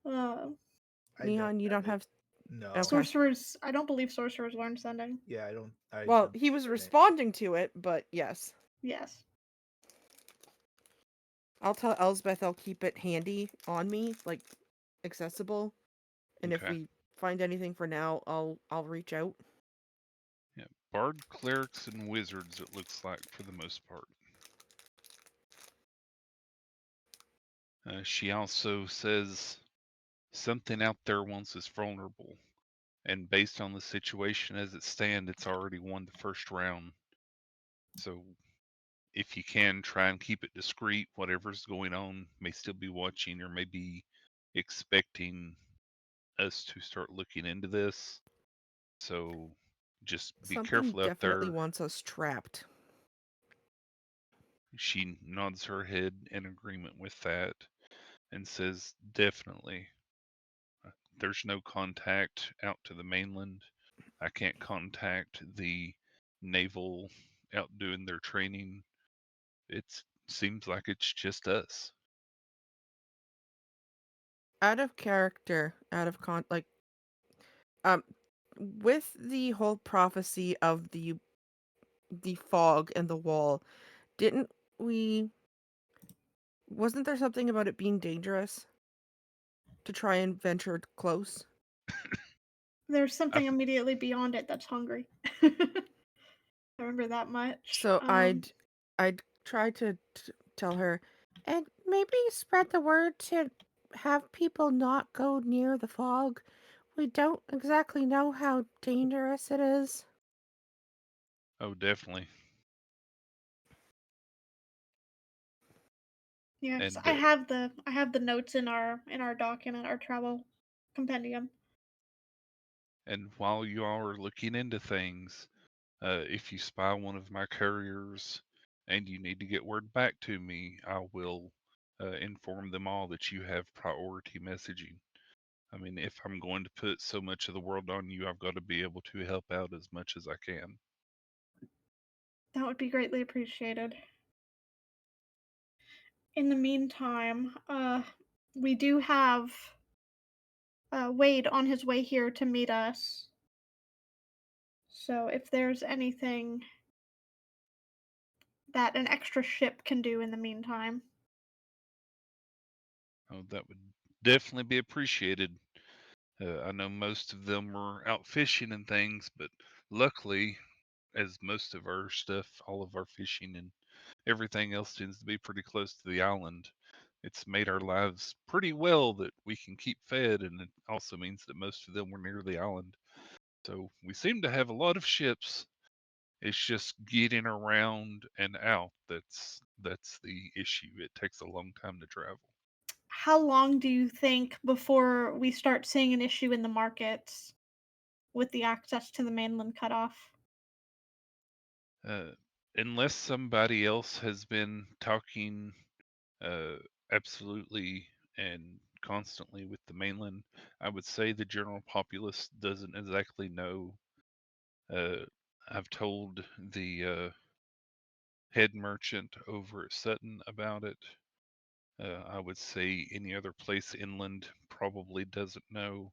Neon, you don't have. No. Okay. Sorcerers. I don't believe sorcerers learn sending. Yeah, I don't. Well, he was responding to it, but yes. Yes. I'll tell Elsbeth I'll keep it handy on me, like accessible. And if Okay. we find anything for now, I'll reach out. Yeah, bard, clerics, and wizards, it looks like, for the most part. She also says something out there once is vulnerable, and based on the situation as it stands, it's already won the first round. So if you can, try and keep it discreet. Whatever's going on may still be watching or maybe expecting us to start looking into this. So just be Something careful out definitely there. wants us trapped. She nods her head in agreement with that and says, definitely. There's no contact out to the mainland. I can't contact the naval out doing their training. It seems like it's just us. Out of character, out of um with the whole prophecy of the fog and the wall, didn't we wasn't there something about it being dangerous to try and venture close? There's something immediately beyond it that's hungry. I remember that much. So I'd try to tell her, And maybe spread the word to have people not go near the fog. We don't exactly know how dangerous it is. Oh, definitely. Yes, And I have the notes in our document, our travel compendium. and while you all are looking into things, if you spy one of my couriers and you need to get word back to me, I will inform them all that you have priority messaging. I mean, if I'm going to put so much of the world on you, I've got to be able to help out as much as I can. That would be greatly appreciated. In the meantime, we do have Wade on his way here to meet us. So if there's anything that an extra ship can do in the meantime. Oh, that would definitely be appreciated. I know most of them were out fishing and things, but luckily, as most of our stuff, all of our fishing and everything else tends to be pretty close to the island, it's made our lives pretty well that we can keep fed, and it also means that most of them were near the island. So we seem to have a lot of ships. It's just getting around and out that's the issue. It takes a long time to travel. How long do you think before we start seeing an issue in the markets with the access to the mainland cut off? Uh, unless somebody else has been talking uh, absolutely and constantly with the mainland, I would say the general populace doesn't exactly know. Uh, I've told the head merchant over at Sutton about it. I would say any other place inland probably doesn't know,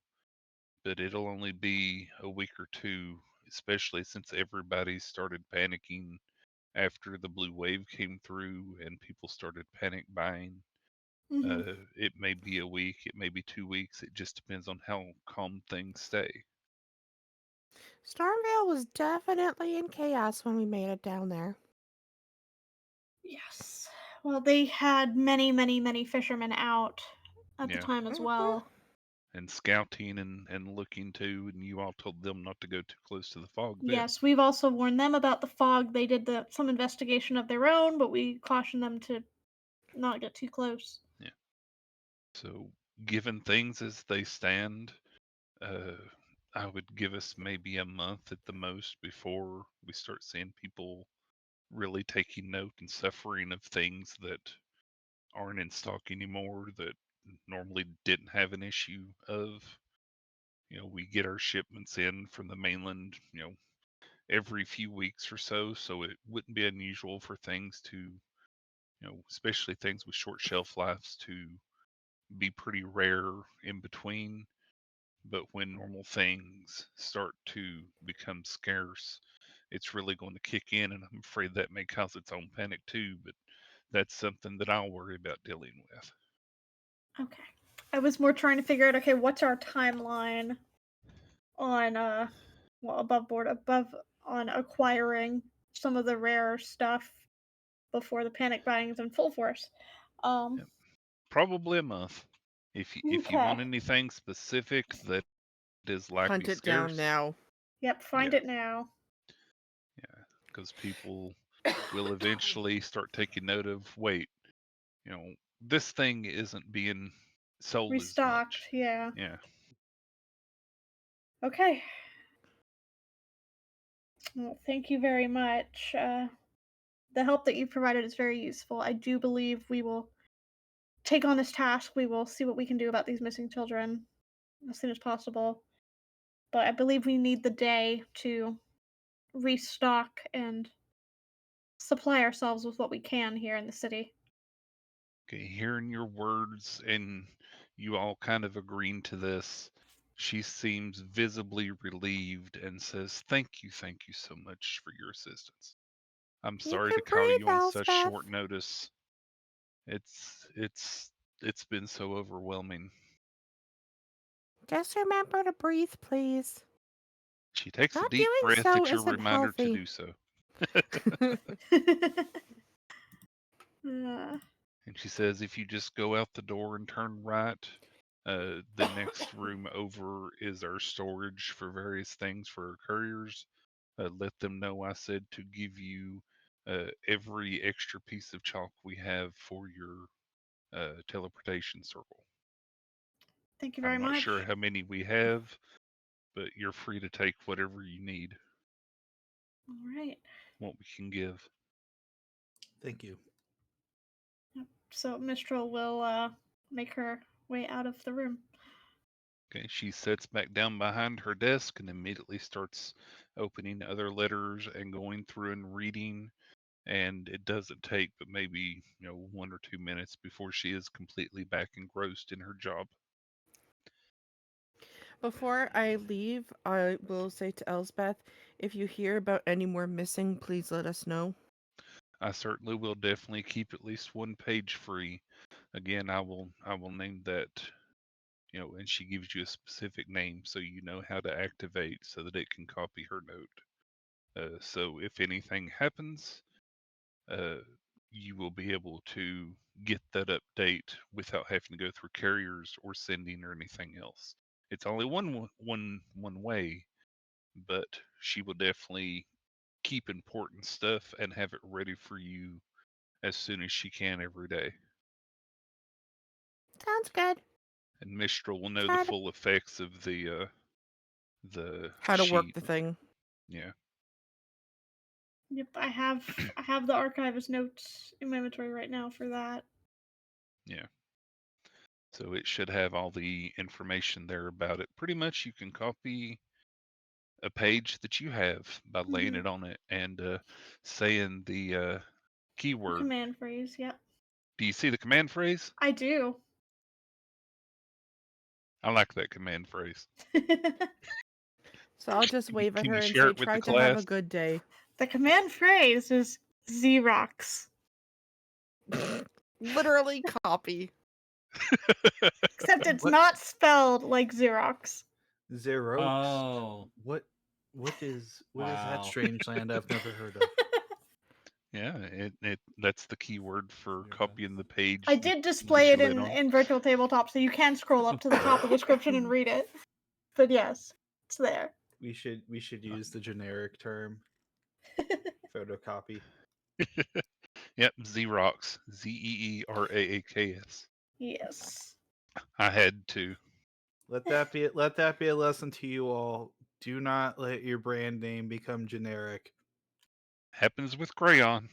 but it'll only be a week or two, especially since everybody started panicking after the blue wave came through and people started panic buying. Hmm. It may be a week, it may be 2 weeks. It just depends on how calm things stay. Stormvale was definitely in chaos when we made it down there. Yes. Well, they had many, many, many fishermen out at the Yeah, time as Hmm. well. and scouting and looking too, and you all told them not to go too close to the fog then. Yes, we've also warned them about the fog. They did some investigation of their own, but we cautioned them to not get too close. Yeah. So, given things as they stand, uh, I would give us maybe a month at the most before we start seeing people really taking note and suffering of things that aren't in stock anymore that normally didn't have an issue of. We get our shipments in from the mainland, every few weeks or so, so it wouldn't be unusual for things to, especially things with short shelf lives, to be pretty rare in between. But when normal things start to become scarce, it's really going to kick in, and I'm afraid that may cause its own panic too. But that's something that I'll worry about dealing with. Okay. I was more trying to figure out, okay, what's our timeline on well, above on acquiring some of the rare stuff before the panic buying is in full force. Um Yep. Probably a month. If you okay. want anything specific that is likely Hunt it down scarce, now. Yep, find yeah, it now. yeah, because people will eventually start taking note of, wait, this thing isn't being sold as Restocked, much. yeah. Yeah. Okay. Well, thank you very much. The help that you provided is very useful. I do believe we will take on this task. We will see what we can do about these missing children as soon as possible. But I believe we need the day to restock and supply ourselves with what we can here in the city. Okay, hearing your words and you all kind of agreeing to this, she seems visibly relieved and says, thank you so much for your assistance. I'm You sorry can to call breathe, you on such Elspeth. short notice. It's been so overwhelming. Just remember to breathe, please. She takes a Not deep doing breath so at your isn't reminder to healthy. do so. uh, And And she says, if you just go out the door and turn right, the next room over is our storage for various things for our couriers. Let them know I said to give you every extra piece of chalk we have for your teleportation circle. Thank you I'm very not much. sure how many we have, but you're free to take whatever you need, All right. what we can give. Thank you. So Mistral will make her way out of the room. Okay, she sits back down behind her desk and immediately starts opening other letters and going through and reading. And it doesn't take but maybe 1 or 2 minutes before she is completely back engrossed in her job. Before I leave, I will say to Elsbeth, if you hear about any more missing, please let us know. I certainly will definitely keep at least one page free. Again, I will name that, and she gives you a specific name so you know how to activate so that it can copy her note. So if anything happens, uh, you will be able to get that update without having to go through carriers or sending or anything else. It's only one way, but she will definitely keep important stuff and have it ready for you as soon as she can every day. Sounds good. And Mistral will know the Got it. full effects of the How to work sheet. the thing. Yeah. Yep, I have the archivist notes in my inventory right now for that. Yeah. So it should have all the information there about it. Pretty much you can copy a page that you have by laying it on it and saying the keyword. Command phrase, yep. Do you see the command phrase? I do. I like that command phrase. So I'll just wave at Can her you and share say, it with the try to have a class? good day. The command phrase is Xerox. Literally copy. Except it's What? not spelled like Xerox. Xerox. Oh, What is that Wow. strange land I've never heard of? Yeah, that's the keyword for copying the page. I that did display you it laid on. in Virtual Tabletop, so you can scroll up to the top of the description and read it. But yes, it's there. We should use the generic term photocopy. Yep, Xerox. Zeeraaks. Yes. I had to. Let that be a lesson to you all. Do not let your brand name become generic. Happens with crayon.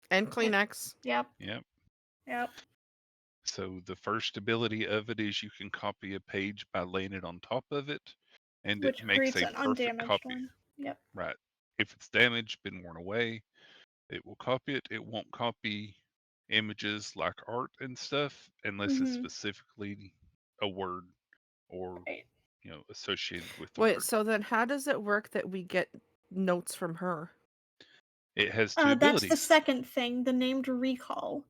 And Kleenex. Yep. Yep. Yep. So the first ability of it is you can copy a page by laying it on top of it, and Which it makes creates a an perfect undamaged copy. one. Yep. Right. If it's damaged, been worn away, it will copy it. It won't copy images like art and stuff unless it's specifically a word or Right. associated with the Wait, word. so then how does it work that we get notes from her? It has two That's the abilities. second thing, the named recall.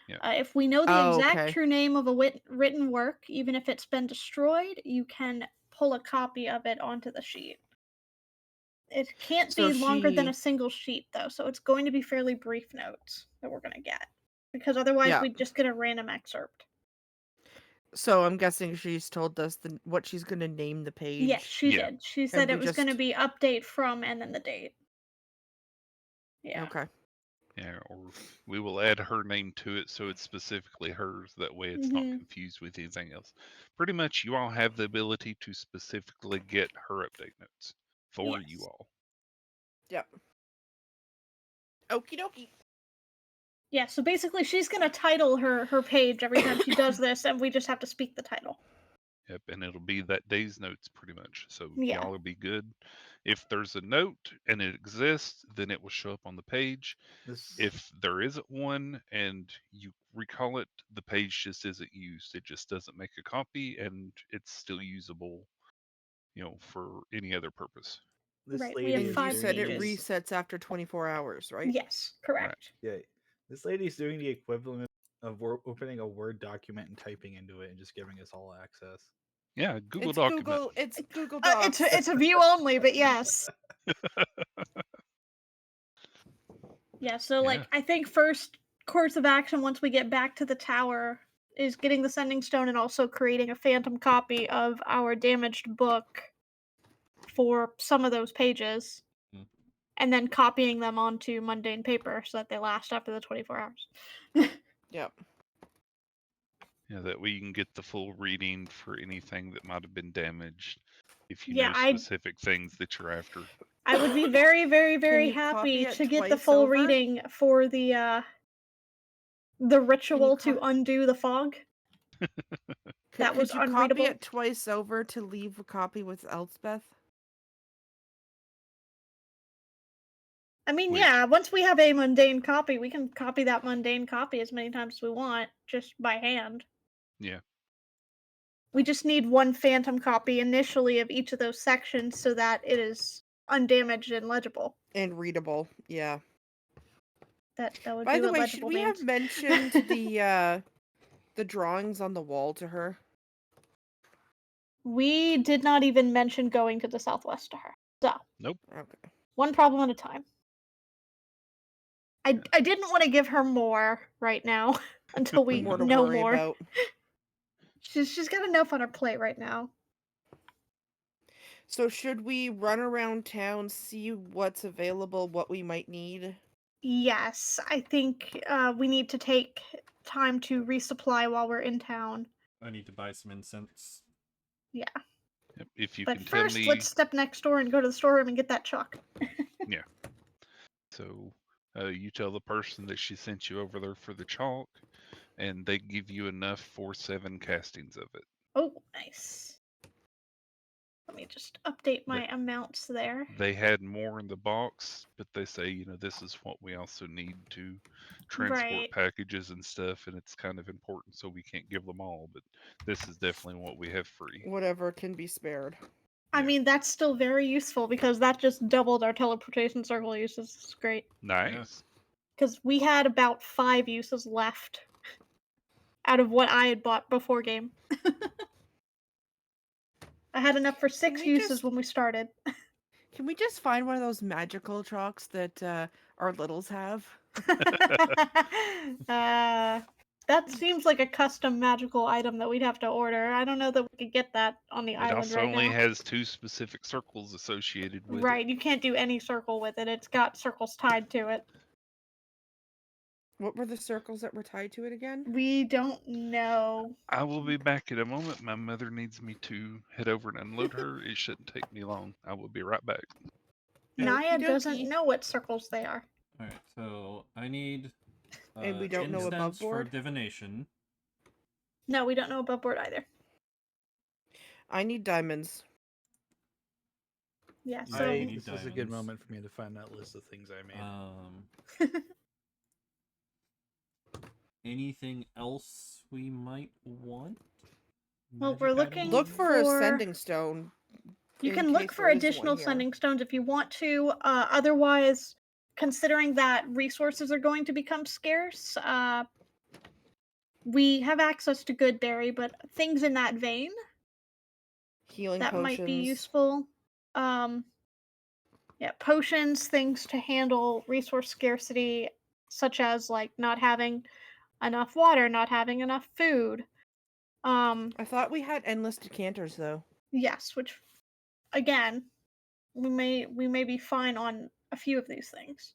Yeah. If we know the Oh, exact okay. true name of a written work, even if it's been destroyed, you can pull a copy of it onto the sheet. It can't So be longer than she- a single sheet, though, so it's going to be fairly brief notes that we're going to get. Because otherwise, Yeah. we'd just get a random excerpt. So I'm guessing she's told us what she's going to name the page. Yes, she Yeah. did. She said we it was going to just- be update from and then the date. Yeah. Okay. Yeah, or we will add her name to it so it's specifically hers. That way it's not confused with anything else. Pretty much you all have the ability to specifically get her update notes for you Yes. all. Yep. Okie dokie. Yeah, so basically she's going to title her page every time she does this, and we just have to speak the title. Yep, and it'll be that day's notes pretty much. So Yeah. y'all will be good. If there's a note and it exists, then it will show up on the page. If there isn't one and you recall it, the page just isn't used. It just doesn't make a copy and it's still usable, for any other purpose. This Right, we lady have And is you 5 said it pages. resets after 24 hours, right? Yes, correct. Yeah, this lady's doing the equivalent of opening a Word document and typing into it and just giving us all access. Yeah, Google It's document. It's Google Docs. It's a view only, but yes. Yeah, so Yeah. I think first course of action once we get back to the tower is getting the sending stone and also creating a phantom copy of our damaged book for some of those pages. Hmm. And then copying them onto mundane paper so that they last after the 24 hours. Yep. Yeah, that way you can get the full reading for anything that might have been damaged if you Yeah, know specific things that you're after. I would be very, very, very you copy happy it to get the twice full over? reading for the ritual to co- undo the fog. That was could you copy unreadable. it twice over to leave a copy with Elspeth? I mean, Which- yeah, once we have a mundane copy, we can copy that mundane copy as many times as we want, just by hand. Yeah. We just need one phantom copy initially of each of those sections so that it is undamaged and legible. And readable, yeah. That would By be the what way, should legible we means. have mentioned the drawings on the wall to her? We did not even mention going to the southwest to her. So, Okay. one problem at a time. I didn't want to give her more right now until we More to know worry more. about. She's got enough on her plate right now. So should we run around town, see what's available, what we might need? Yes, I think we need to take time to resupply while we're in town. I need to buy some incense. Yeah. Yep, if you But can tell first, me. let's step next door and go to the storeroom and get that chalk. Yeah. So you tell the person that she sent you over there for the chalk, and they give you enough for 7 castings of it. Oh, nice. Let me just update my They, amounts there. they had more in the box, but they say, this is what we also need to transport Right. packages and stuff, and it's kind of important, so we can't give them all, but this is definitely what we have free. Whatever can be spared. I Yeah. mean, that's still very useful because that just doubled our teleportation circle uses. It's great. Nice. Because we had about 5 uses left out of what I had bought before game. I had enough for 6 we uses just- when we started. Can we just find one of those magical chalks that our littles have? That seems like a custom magical item that we'd have to order. I don't know that we could get that on the It island also right only now. has 2 specific circles associated with Right, you can't do any circle with it. It's got circles tied to it. What were the circles that were tied to it again? We don't know. I will be back in a moment. My mother needs me to head over and unload her. It shouldn't take me long. I will be right back. Naya Okie doesn't dokie. know what circles they are. Alright, so I need And we don't know above incense for board? divination. No, we don't know above board either. I need diamonds. Yeah, Yeah, so you need This is a good diamonds. moment for me to find that list of things I made. Anything else we might want? Well, Magic we're items? looking Look for a for- sending stone. you in can look case for there is one additional here. sending stones if you want to. Otherwise, considering that resources are going to become scarce, we have access to Goodberry, but things in that vein Healing that potions. might be useful. Yeah, potions, things to handle resource scarcity, such as like not having enough water, not having enough food. I thought we had endless decanters though. Yes, which again, we may be fine on a few of these things.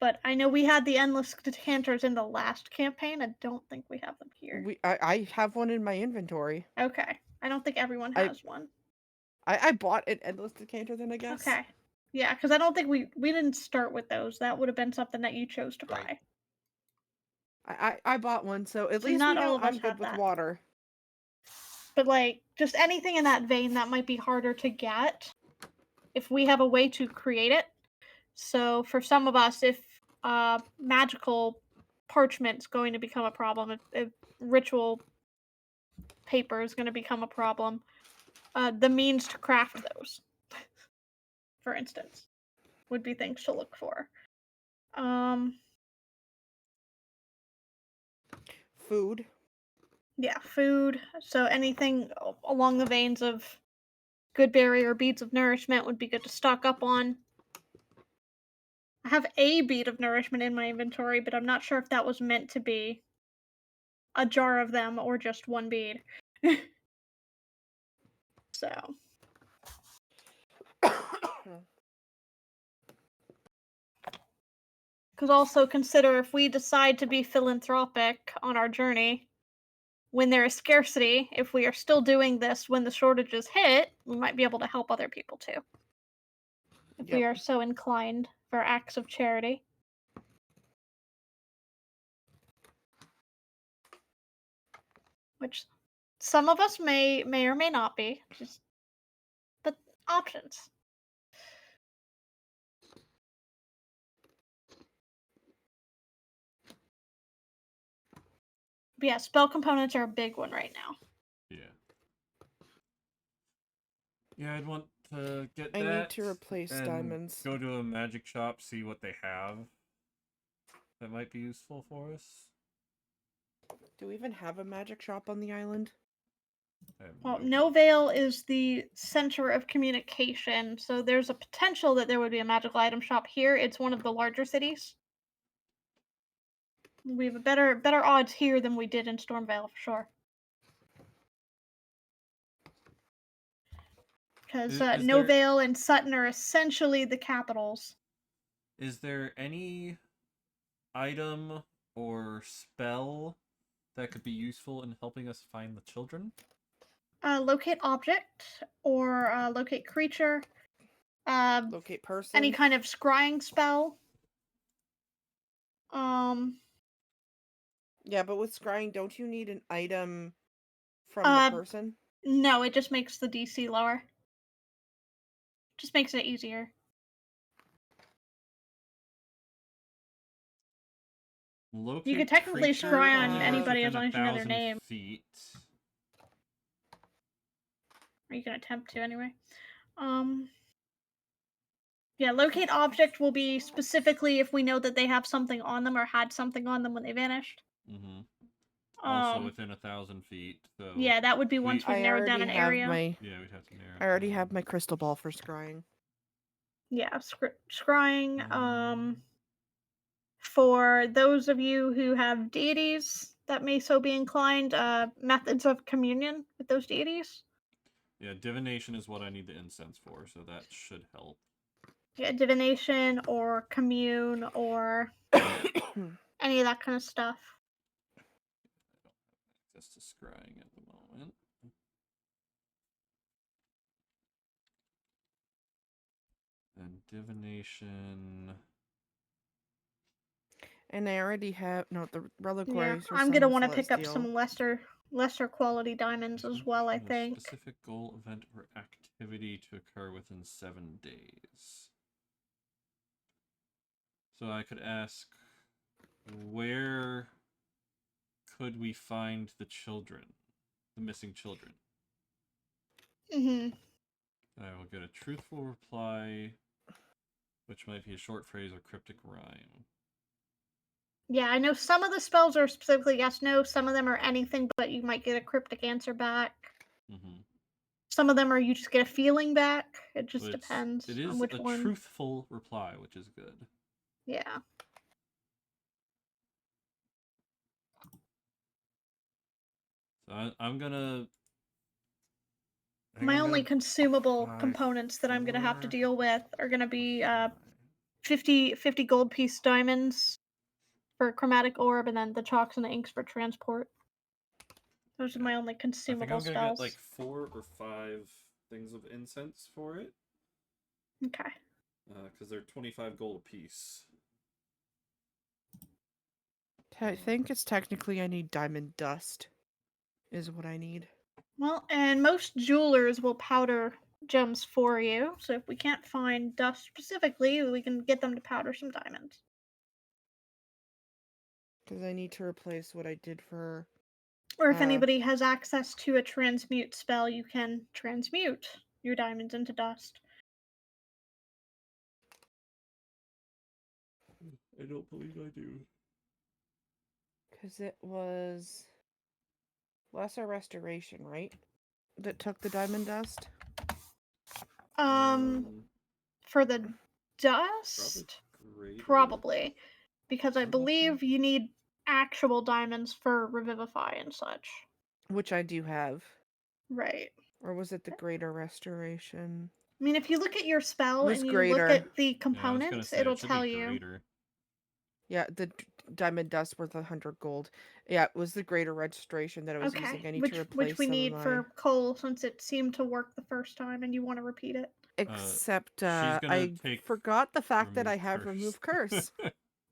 But I know we had the endless decanters in the last campaign. I don't think we have them here. I have one in my inventory. Okay. I don't think everyone I- has one. I bought an endless decanter then, I guess. Okay. Yeah, because I don't think we didn't start with those. That would have been something that you chose to Right. buy. I bought one, so at So least not we all know of us I'm good have with that. water. But like just anything in that vein that might be harder to get if we have a way to create it. So for some of us, if magical parchment's going to become a problem, if ritual paper is going to become a problem, the means to craft those, for instance, would be things to look for. Food. Yeah, food. So anything along the veins of Goodberry or Beads of Nourishment would be good to stock up on. I have a bead of nourishment in my inventory, but I'm not sure if that was meant to be a jar of them or just one bead. So, because also consider if we decide to be philanthropic on our journey, when there is scarcity, if we are still doing this when the shortages hit, we might be able to help other people too. If we Yep. are so inclined for acts of charity. Which some of us may or may not be. Just but options. But yeah, spell components are a big one right now. Yeah. Yeah, I'd want to get I that. need to replace and diamonds. Go to a magic shop, see what they have that might be useful for us. Do we even have a magic shop on the island? Well, No Veil is the center of communication, so there's a potential that there would be a magical item shop here. It's one of the larger cities. We have a better odds here than we did in Stormvale for sure. Because No Veil and Sutton are essentially the capitals. Is there any item or spell that could be useful in helping us find the children? Locate object or locate creature. Locate person? Any kind of scrying spell. Yeah, but with scrying, don't you need an item from the person? No, it just makes the DC lower. Just makes it easier. Locate you could technically scry on anybody as long as you know their 1,000 name. feet. Or you can attempt to anyway. Yeah, locate object will be specifically if we know that they have something on them or had something on them when they vanished. Mm-hmm. Also within 1,000 feet. So yeah, that would be once we've narrowed down an area. Yeah, we'd have to narrow. I already have my crystal ball for scrying. Yeah, scrying. For those of you who have deities that may so be inclined, methods of communion with those deities. Yeah, divination is what I need the incense for, so that should help. Yeah, divination or commune or any of that kind of stuff. I don't have access to scrying at the moment. And divination. And I already have the reliquaries. Yeah, I'm gonna want to pick up some lesser quality diamonds as well. I think. Specific goal, event, or activity to occur within 7 days. So I could ask, where could we find the children, the missing children? Mm-hmm. I will get a truthful reply, which might be a short phrase or cryptic rhyme. Yeah, I know some of the spells are specifically yes, no. Some of them are anything, but you might get a cryptic answer back. Mm-hmm. Some of them are you just get a feeling back. It just depends It is on which one. truthful reply, which is good. Yeah. So I'm gonna... My only consumable components that I'm gonna have to deal with are gonna be 50 gold piece diamonds for chromatic orb, and then the chalks and the inks for transport. Those are my only consumable spells. I think I'm gonna get like 4 or 5 things of incense for it. Okay. Because they're 25 gold apiece. I think it's technically I need diamond dust, is what I need. Well, and most jewelers will powder gems for you, so if we can't find dust specifically, we can get them to powder some diamonds. Because I need to replace what I did for... Or if anybody has access to a transmute spell, you can transmute your diamonds into dust. I don't believe I do. Because it was lesser restoration, right? That took the diamond dust? For the dust? Greater? Probably. Because I Doesn't that seem- believe you need actual diamonds for Revivify and such. Which I do have. Right. Or was it the Greater Restoration? I mean, if you look at your spell was and you look greater. at the Yeah, I was gonna components, say, it'll it should be tell you. greater. Yeah, the diamond dust worth 100 gold. Yeah, it was the Greater Restoration that I was Okay, using. I need which to replace we some need of my... for Kohl since it seemed to work the first time and you want to repeat it. Except she's gonna I take forgot the fact that I remove have curse. remove curse.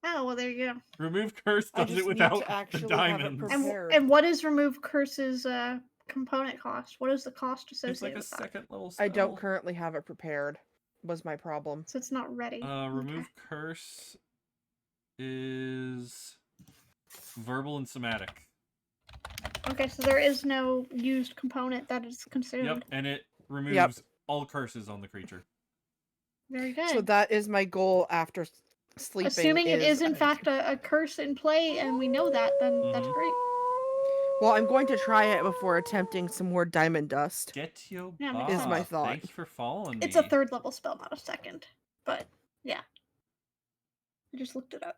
Oh, well, there you go. Remove curse I does just it need without to the actually have it diamonds. prepared. And what is remove curse's component cost? What is the cost It's associated like a with that? second level spell. I don't currently have it prepared. Was my problem. So it's not ready. Remove curse is verbal and somatic. Okay, so there is no used component that is consumed. Yep, and it removes all curses on the creature. Very good. So that is my goal after sleeping. Assuming it is in fact a curse in play and we know that, then that's great. Well, I'm going to try it before attempting some more diamond dust. Get your Yeah, boss. is my thought. Thank you for following me. It's a 3rd level spell, not a 2nd. But yeah. I just looked it up.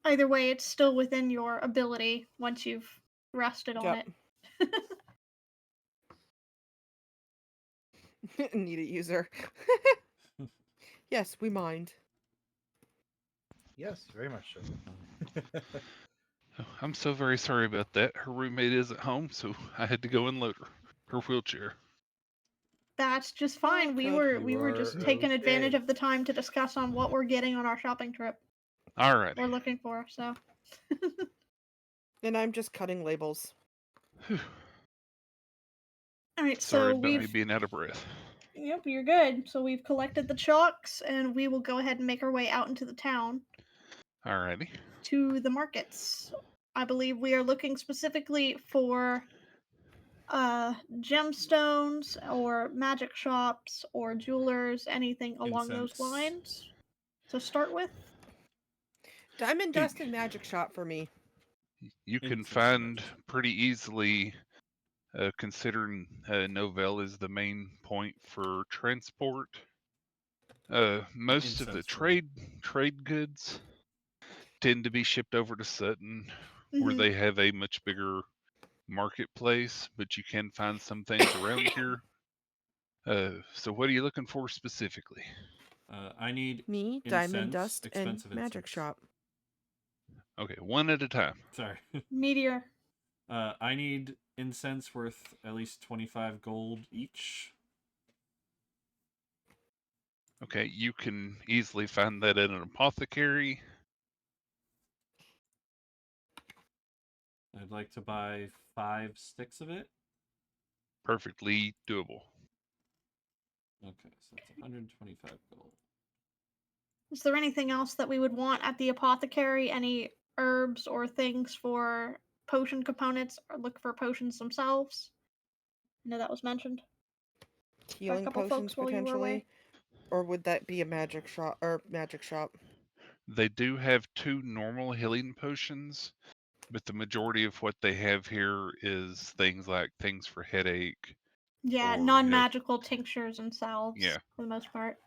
Either way, it's still within your ability once you've rested on Yep. it. Need a user. Yes, we mind. Yes, very much so. Oh, I'm so very sorry about that. Her roommate isn't home, so I had to go and load her wheelchair. That's just fine. We good. were just You are taking advantage okay. of the time to discuss on what we're getting on our shopping trip. Alrighty. We're looking for, so. And I'm just cutting labels. Whew. All right, Sorry so about me we've. being out of breath. Yep, you're good. So we've collected the chalks, and we will go ahead and make our way out into the town Alrighty. to the markets. I believe we are looking specifically for gemstones or magic shops or jewelers, anything along those Incense. lines to start with. Diamond dust and magic shop for me. You can Incense find magic. pretty easily, considering Novell is the main point for transport. Most of the Incense for me. trade goods tend to be shipped over to Sutton, where Mhm. they have a much bigger marketplace, but you can find some things around here. So what are you looking for specifically? I need Me, incense, diamond dust, and expensive magic incense. shop. Okay, one at a time. Sorry. Meteor. I need incense worth at least 25 gold each. Okay, you can easily find that at an apothecary. I'd like to buy 5 sticks of it. Perfectly doable. Okay, so that's 125 gold. Is there anything else that we would want at the apothecary? Any herbs or things for potion components, or look for potions themselves? I know that was mentioned. Healing couple potions folks while you were away. potentially. Or would that be a magic shop or magic shop? They do have 2 normal healing potions, but the majority of what they have here is things for headache. Yeah, Or, non-magical tinctures and salves Yeah. for the most part.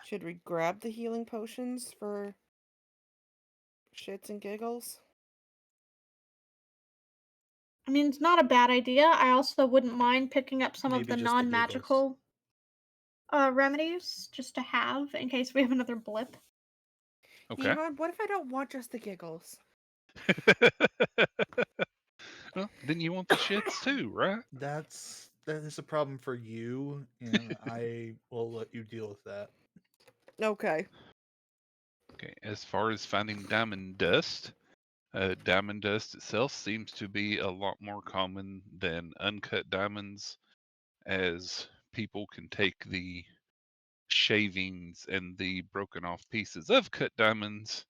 Should we grab the healing potions for shits and giggles? I mean, it's not a bad idea. I also wouldn't mind picking up some of Maybe the just the giggles. non-magical remedies just to have in case we have another blip. Okay. Ehud, what if I don't want just the giggles? Well, then you want the shits too, right? That is a problem for you, and I will let you deal with that. Okay. Okay, as far as finding diamond dust itself seems to be a lot more common than uncut diamonds, as people can take the shavings and the broken off pieces of cut diamonds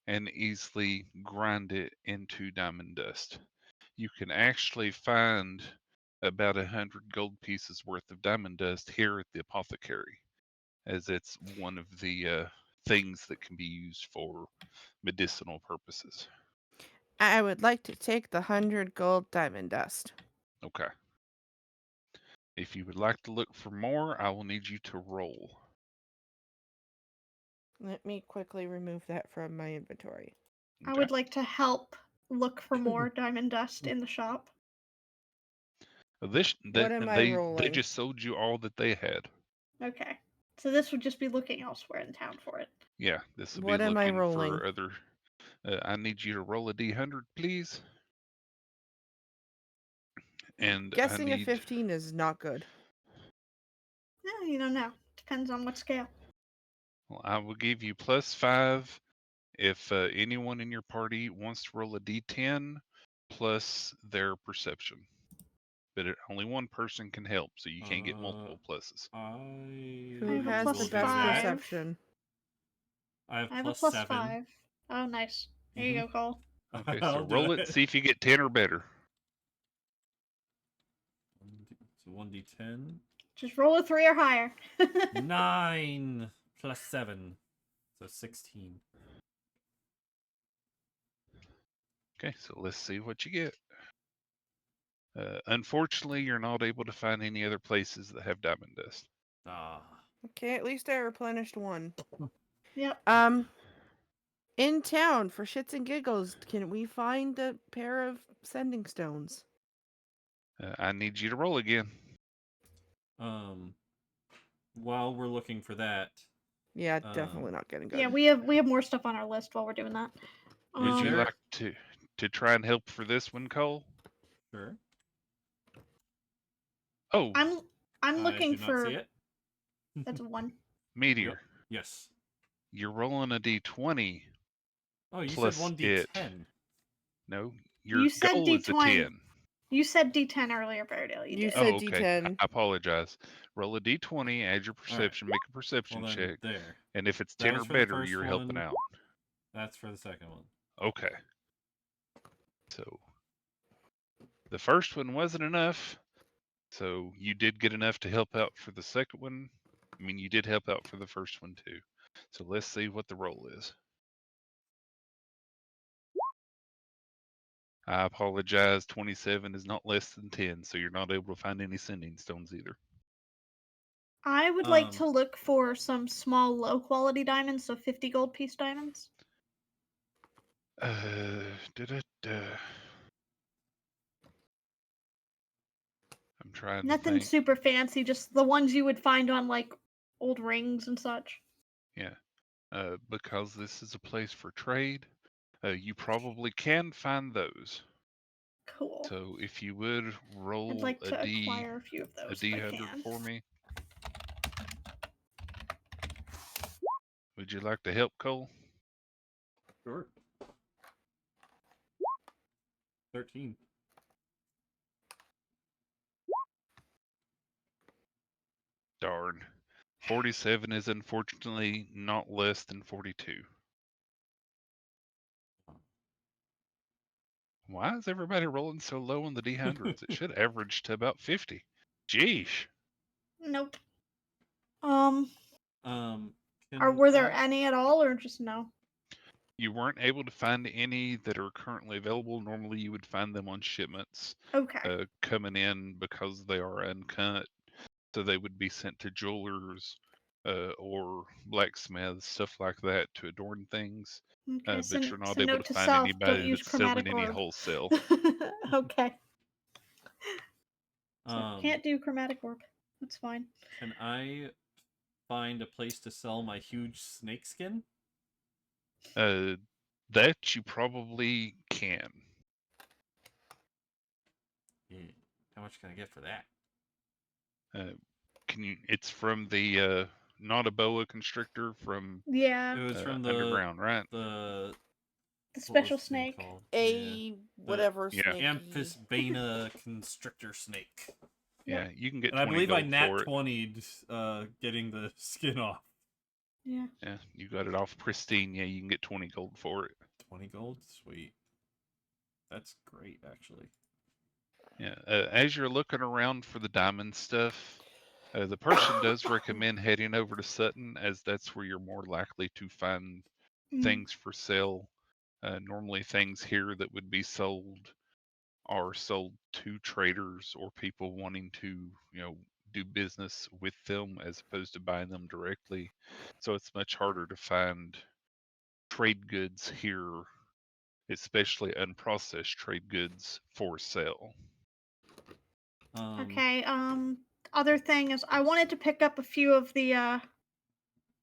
and easily grind it into diamond dust. You can actually find about 100 gold pieces worth of diamond dust here at the apothecary, as it's one of the things that can be used for medicinal purposes. I would like to take the 100 gold diamond dust. Okay. If you would like to look for more, I will need you to roll. Let me quickly remove that from my inventory. I Okay. would like to help look for more diamond dust in the shop. What am I They rolling? just sold you all that they had. Okay. So this would just be looking elsewhere in town for it. Yeah, this will be What am I looking rolling? for other. I need you to roll a d100, please. And I Guessing a need. 15 is not good. Yeah, you don't know. Depends on what scale. Well, I will give you +5 if anyone in your party wants to roll a d10 plus their perception. But only one person can help, so you can't get multiple pluses. Who I have a has the plus best 5. perception? I have I have a plus plus 7. 5. Oh, nice. There you go, Cole. Okay, I'll so do roll it, it. see if you get 10 or better. So 1d10. Just roll a 3 or higher. 9 plus 7. So 16. Okay, so let's see what you get. Unfortunately, you're not able to find any other places that have diamond dust. Ah. Okay, at least I replenished one. Yep. In town, for shits and giggles, can we find a pair of sending stones? I need you to roll again. While we're looking for that, Yeah, definitely not getting good. Yeah, we have more stuff on our list while we're doing that. Would you there- like to try and help for this one, Cole? sure. Oh, I'm I looking do not for see it. that's a 1. Meteor, Yes. you're rolling a d20 Oh, you said plus it. 1d10. No, your You said goal is a D20. 10. You said D10 earlier, Bairdale. You You did. said Oh, okay. D10. I apologize. Roll a d20, add your perception, make a perception Well, then check, there. and if it's That 10 or was for the better, first you're helping one. out. That's for the second one. Okay. So the first one wasn't enough, so you did get enough to help out for the second one. I mean, you did help out for the first one too. So let's see what the roll is. I apologize. 27 is not less than 10, so you're not able to find any sending stones either. I would like to look for some small, low-quality diamonds, so 50 gold piece diamonds. I'm trying to Nothing think. super fancy, just the ones you would find on like old rings and such. Yeah. Because this is a place for trade, you probably can find those. Cool. So if you would I'd roll like a to acquire a few of those if I D100 can. for me. Would you like to help, Cole? Sure. 13. Darn. 47 is unfortunately not less than 42. Why is everybody rolling so low on the D100s? It should average to about 50. Jeesh. Nope. Were there any at all, or just no? You weren't able to find any that are currently available. Normally, you would find them on shipments Okay. coming in because they are uncut. So they would be sent to jewelers or blacksmiths, stuff like that, to adorn things. Okay. But you're not So able note to to find self: don't anybody use that's selling chromatic any orb. wholesale. Okay. So can't do chromatic orb. That's fine. Can I find a place to sell my huge snake skin? That you probably can. Yeah. How much can I get for that? Can you? It's from the not a boa constrictor from Yeah. It was from the underground, right? the The what was special the thing snake. called? A whatever Yeah. snake. Amphisbaena constrictor snake. Yeah, you can get And I 20 believe I gold nat for it. 20'd getting the skin off. Yeah. Yeah, you got it off pristine. Yeah, you can get 20 gold for it. 20 gold? Sweet. That's great, actually. Yeah, as you're looking around for the diamond stuff, the person does recommend heading over to Sutton, as that's where you're more likely to find things for sale. Normally, things here that would be sold are sold to traders or people wanting to, do business with them as opposed to buying them directly. So it's much harder to find trade goods here, especially unprocessed trade goods for sale. Okay. Other thing is, I wanted to pick up a few of the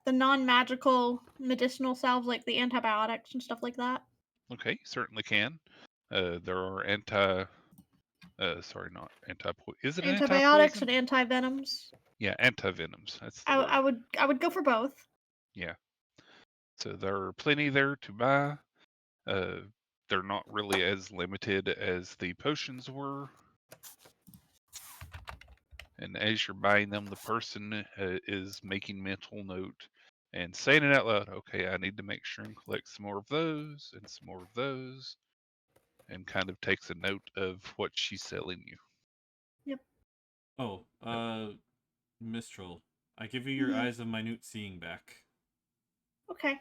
non-magical medicinal salves, like the antibiotics and stuff like that. Okay, certainly can. There are sorry, not anti. Is it an Antibiotics anti-poison? and antivenoms. Yeah, antivenoms. That's the I, word. I would go for both. Yeah. So there are plenty there to buy. They're not really as limited as the potions were. And as you're buying them, the person is making mental note and saying it out loud. Okay, I need to make sure and collect some more of those and some more of those, and kind of takes a note of what she's selling you. Yep. Oh, Mistral, I give you your Mhm. eyes of minute seeing back. Okay.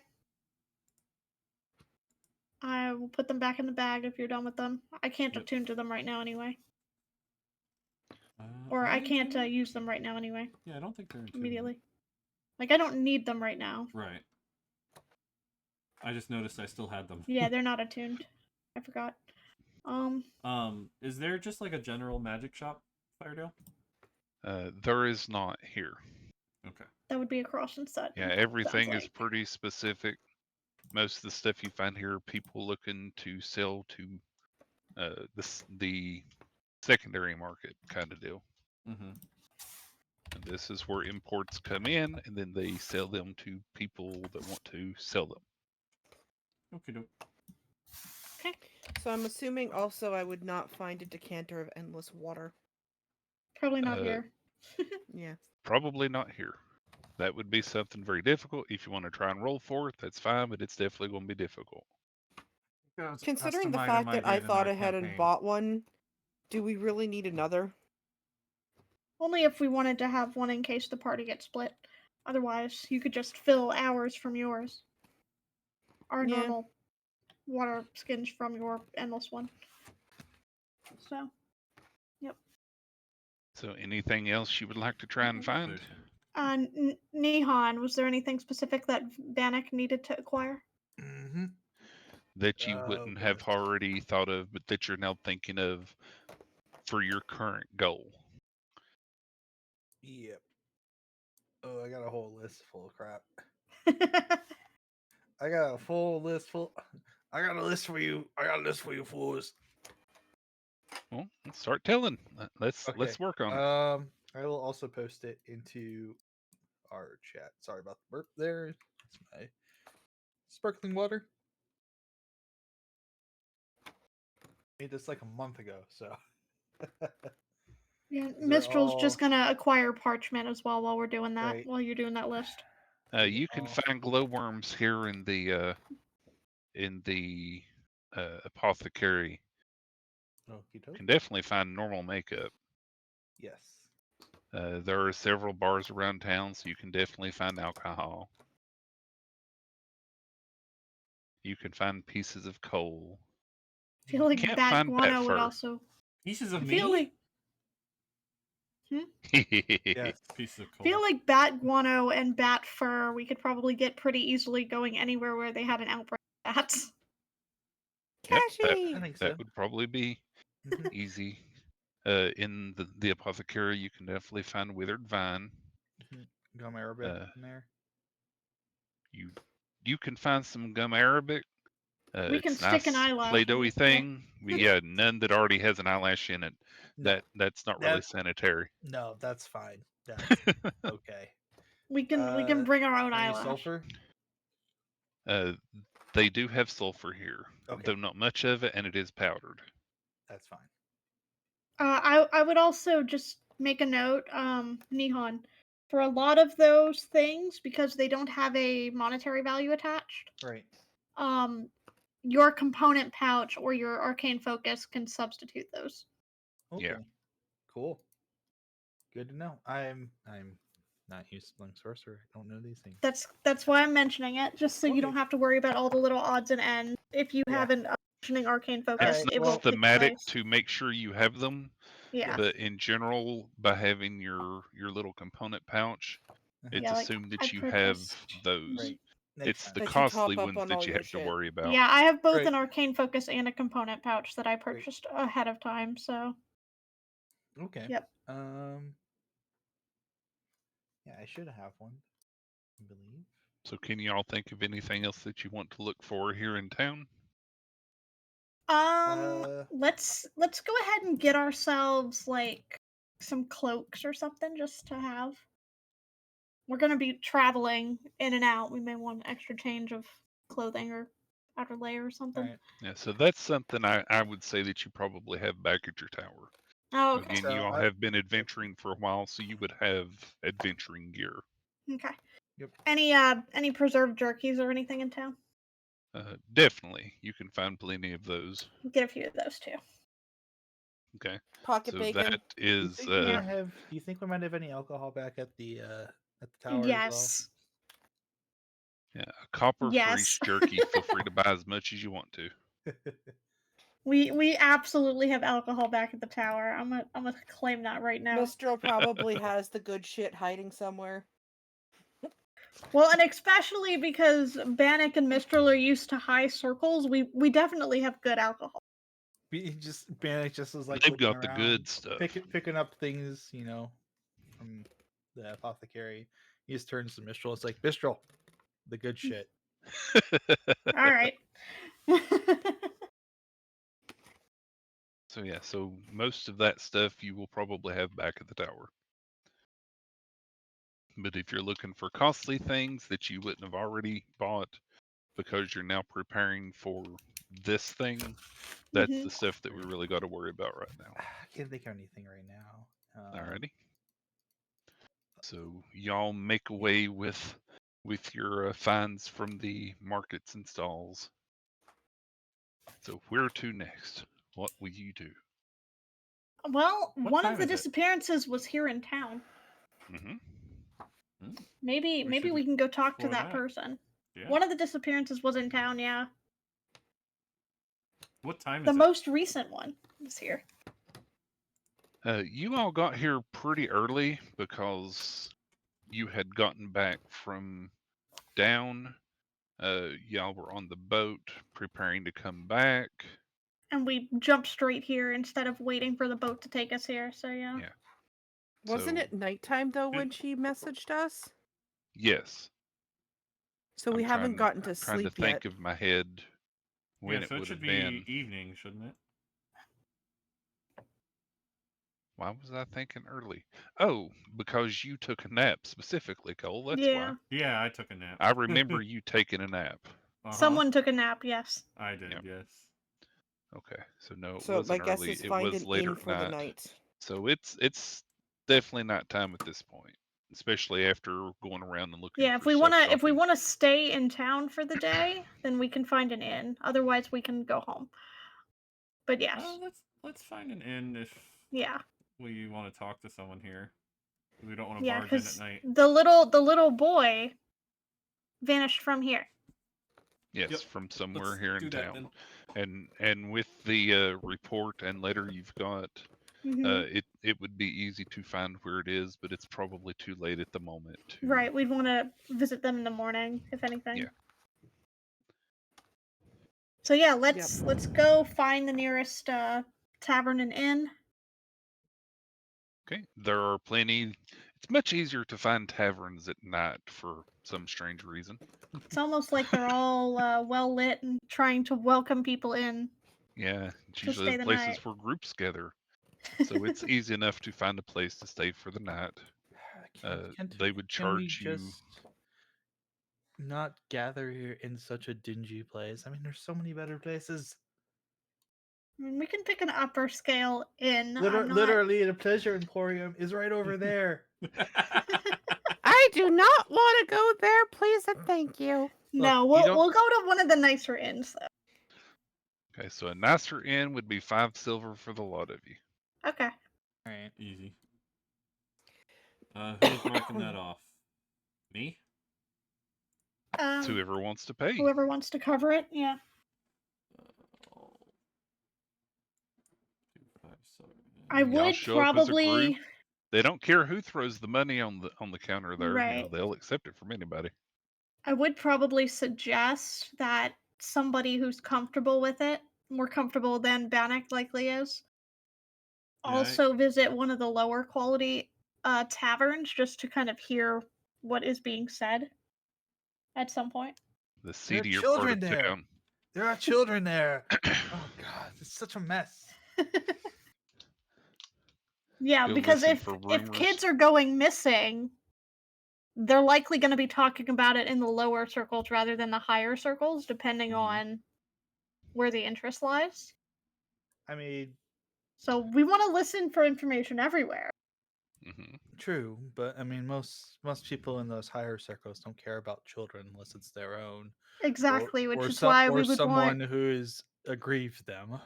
I will put them back in the bag if you're done with them. I can't Yep. attune to them right now anyway. Or are I they can't attuned? use them right now anyway. Yeah, I don't think they're attuned. Immediately. Like, I don't need them right now. Right. I just noticed I still had them. Yeah, they're not attuned. I forgot. Is there just like a general magic shop, Firedale? There is not here. Okay. That would be across in Sutton. Yeah, everything is pretty specific. Most of the stuff you find here, people looking to sell to the secondary market kind of deal. Mm-hmm. And this is where imports come in, and then they sell them to people that want to sell them. Okay, doke. Okay. So I'm assuming also I would not find a decanter of endless water. Probably not here. Yeah. Probably not here. That would be something very difficult. If you want to try and roll for it, that's fine, but it's definitely going to be difficult. Considering the fact that I thought ahead and bought one, do we really need another? Only if we wanted to have one in case the party gets split. Otherwise, you could just fill ours from yours. Our Yeah. normal water skins from your endless one. So, yep. So, anything else you would like to try and find? Nihon, was there anything specific that Vanek needed to acquire? Mm-hmm. That you wouldn't have already thought of, but that you're now thinking of for your current goal? Yep. Oh, I got a whole list full of crap. I got a full list full. I got a list for you. I got a list for you fools. Well, let's start telling. Let's work on it. I will also post it into our chat. Sorry about the burp there. It's my sparkling water. Made this like a month ago, so. Yeah, Mistral's just gonna acquire parchment as well while we're doing that. Right. While you're doing that list. You can find glowworms here in the apothecary. You can definitely find normal makeup. Yes. There are several bars around town, so you can definitely find alcohol. You can find pieces of coal. I feel like Can't Bat find bat Guano would fur. also. Pieces of I me? feel like. Yes. Pieces of coal. I feel like Bat Guano and Bat Fur we could probably get pretty easily going anywhere where they had an outbreak of bats. Yep, Cashy! I think that so. would probably be Mhm. easy. In the apothecary, you can definitely find withered vine. Gum Arabic in there. You can find some gum Arabic. We can It's stick an nice eyelash in Play-Doh-y it, yeah. thing. Yeah, none that already has an eyelash in it. No, That's not really sanitary. No, that's fine. That's okay. We can bring our own Any eyelash. sulfur? They do have sulfur here, Okay. though not much of it, and it is powdered. That's fine. I would also just make a note, Nihon, for a lot of those things, because they don't have a monetary value attached. Right. Your component pouch or your arcane focus can substitute those. Okay. Yeah. Cool. Good to know. I'm not used to sorcerer. I don't know these things. That's why I'm mentioning it, just so you don't Okay. have to worry about all the little odds and ends. If you Yeah. have an functioning arcane focus, It's it not will take thematic place. to make sure you have them, Yeah. But in general, by having your little component pouch, it's Yeah, like, assumed I that you have purchased. those. Right. Makes It's the sense. That you top costly up ones on that all you your have to shit. worry about. Yeah, I have both Right. an arcane focus and a component pouch that I purchased ahead of time, so Okay. Yep. Yeah, I should have one, I believe. So can you all think of anything else that you want to look for here in town? let's go ahead and get ourselves like some cloaks or something just to have. We're gonna be traveling in and out. We may want an extra change of clothing or outer layer or All something. right. Yeah, so that's something I would say that you probably have back at your tower. Oh, okay. Again, So you all I- have been adventuring for a while, so you would have adventuring gear. Okay. Yep. Any preserved jerkies or anything in town? Definitely, you can find plenty of those. Get a few of those too. Okay, Pocket so bacon. that Do you is think we might have? Do you think we might have any alcohol back at the tower as well? Yes. yeah, a copper for Yes. each jerky. Feel free to buy as much as you want to. We absolutely have alcohol back at the tower. I'm gonna claim that right now. Mistral probably has the good shit hiding somewhere. Well, and especially because Bannock and Mistral are used to high circles, we definitely have good alcohol. Bannock just was like They've looking got the around, good stuff. picking up things, from the apothecary. He just turns to Mistral. It's like Mistral, the good shit. All right. So yeah, so most of that stuff you will probably have back at the tower. But if you're looking for costly things that you wouldn't have already bought because you're now preparing for this thing, that's Mhm. the stuff that we really got to worry about right now. I can't think of anything right now. Alrighty. So y'all make away with your finds from the markets and stalls. So where to next? What will you do? Well, What one time of the is it? disappearances was here in town. Hmm. Maybe We should we can go talk to explore that that. person. Yeah. One of the disappearances was in town, yeah. What time The is it? most recent one was here. You all got here pretty early because you had gotten back from down. Y'all were on the boat preparing to come back. And we jumped straight here instead of waiting for the boat to take us here, so yeah. Yeah. Wasn't So, it nighttime though when Did- she messaged us? yes. So we I'm haven't gotten to trying to sleep think yet. of my head when Yeah, it so it would should have be been. evening, shouldn't it? Why was I thinking early? Oh, because you took a nap specifically, Cole. That's why. Yeah. Yeah, I took a nap. I remember you taking a nap. Someone took a nap, yes. I did, Yep. yes. Okay, so no, it So wasn't my guess early. is It find was an later inn at for the night. night. So it's definitely nighttime at this point, especially after going around and looking Yeah, for stuff if we shopping. wanna stay in town for the day, then we can find an inn. Otherwise we can go home. But yes. Let's find an inn if Yeah. we want to talk to someone here. We don't want to Yeah, barge in at because night. the little boy vanished from here. Yes, Yep, from somewhere let's here do in that town. then. And with the report and letter you've got, Mhm. it would be easy to find where it is, but it's probably too late at the moment to. Right, we'd want to visit them in the morning, if anything. Yeah. So yeah, let's go find the nearest tavern and inn. Okay, there are plenty. It's much easier to find taverns at night for some strange reason. It's almost like they're all well lit and trying to welcome people in. Yeah, it's To usually stay the the places night. where groups gather. So it's easy enough to find a place to stay for the night. They would Can we charge you. just not gather here in such a dingy place? I mean, there's so many better places. I mean, we can pick an upper scale inn. Literally, the Pleasure Emporium is right over there. I do not want to go there, please and thank you. No, Look, we'll go to one of the nicer inns though. Okay, so a nicer inn would be 5 silver for the lot of you. Okay. All right. Easy. Who's marking that off? Me? It's whoever wants to pay. Whoever wants to cover it, yeah. 2, 5, sorry. I Y'all would show up as a group. probably They don't care who throws the money on the counter there. Right. They'll accept it from anybody. I would probably suggest that somebody who's comfortable with it, more comfortable than Bannock likely is, Yeah, also visit one of the lower quality taverns just to kind of hear what is being said at some point. The There are seedier part children of there. town. There are children there. Oh god, it's such a mess. Yeah, Go because listen if for if rumors. kids are going missing, they're likely going to be talking about it in the lower circles rather than the higher circles, depending Mhm. on where the interest lies. I mean, So we want to listen for information everywhere. Hmm. true, but I mean, most people in those higher circles don't care about children unless it's their own, Exactly, or which is why or we would someone want, who is aggrieved them.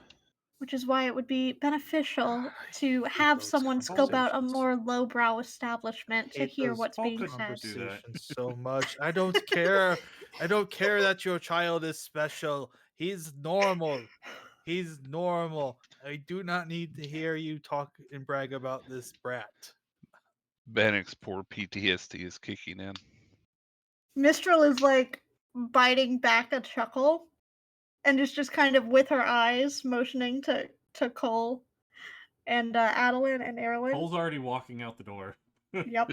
which is why it would be beneficial I to hate have those someone scope out a conversations. more lowbrow establishment to Hate hear those what's Paul being could said. do that. conversations so much. I don't care. I don't care that your child is special. He's normal. He's normal. I do not need to hear you talk and brag about this brat. Bannock's poor PTSD is kicking in. Mistral is like biting back a chuckle and is just kind of with her eyes motioning to Cole and Adeline and Erlyn. Cole's already walking out the door. Yep.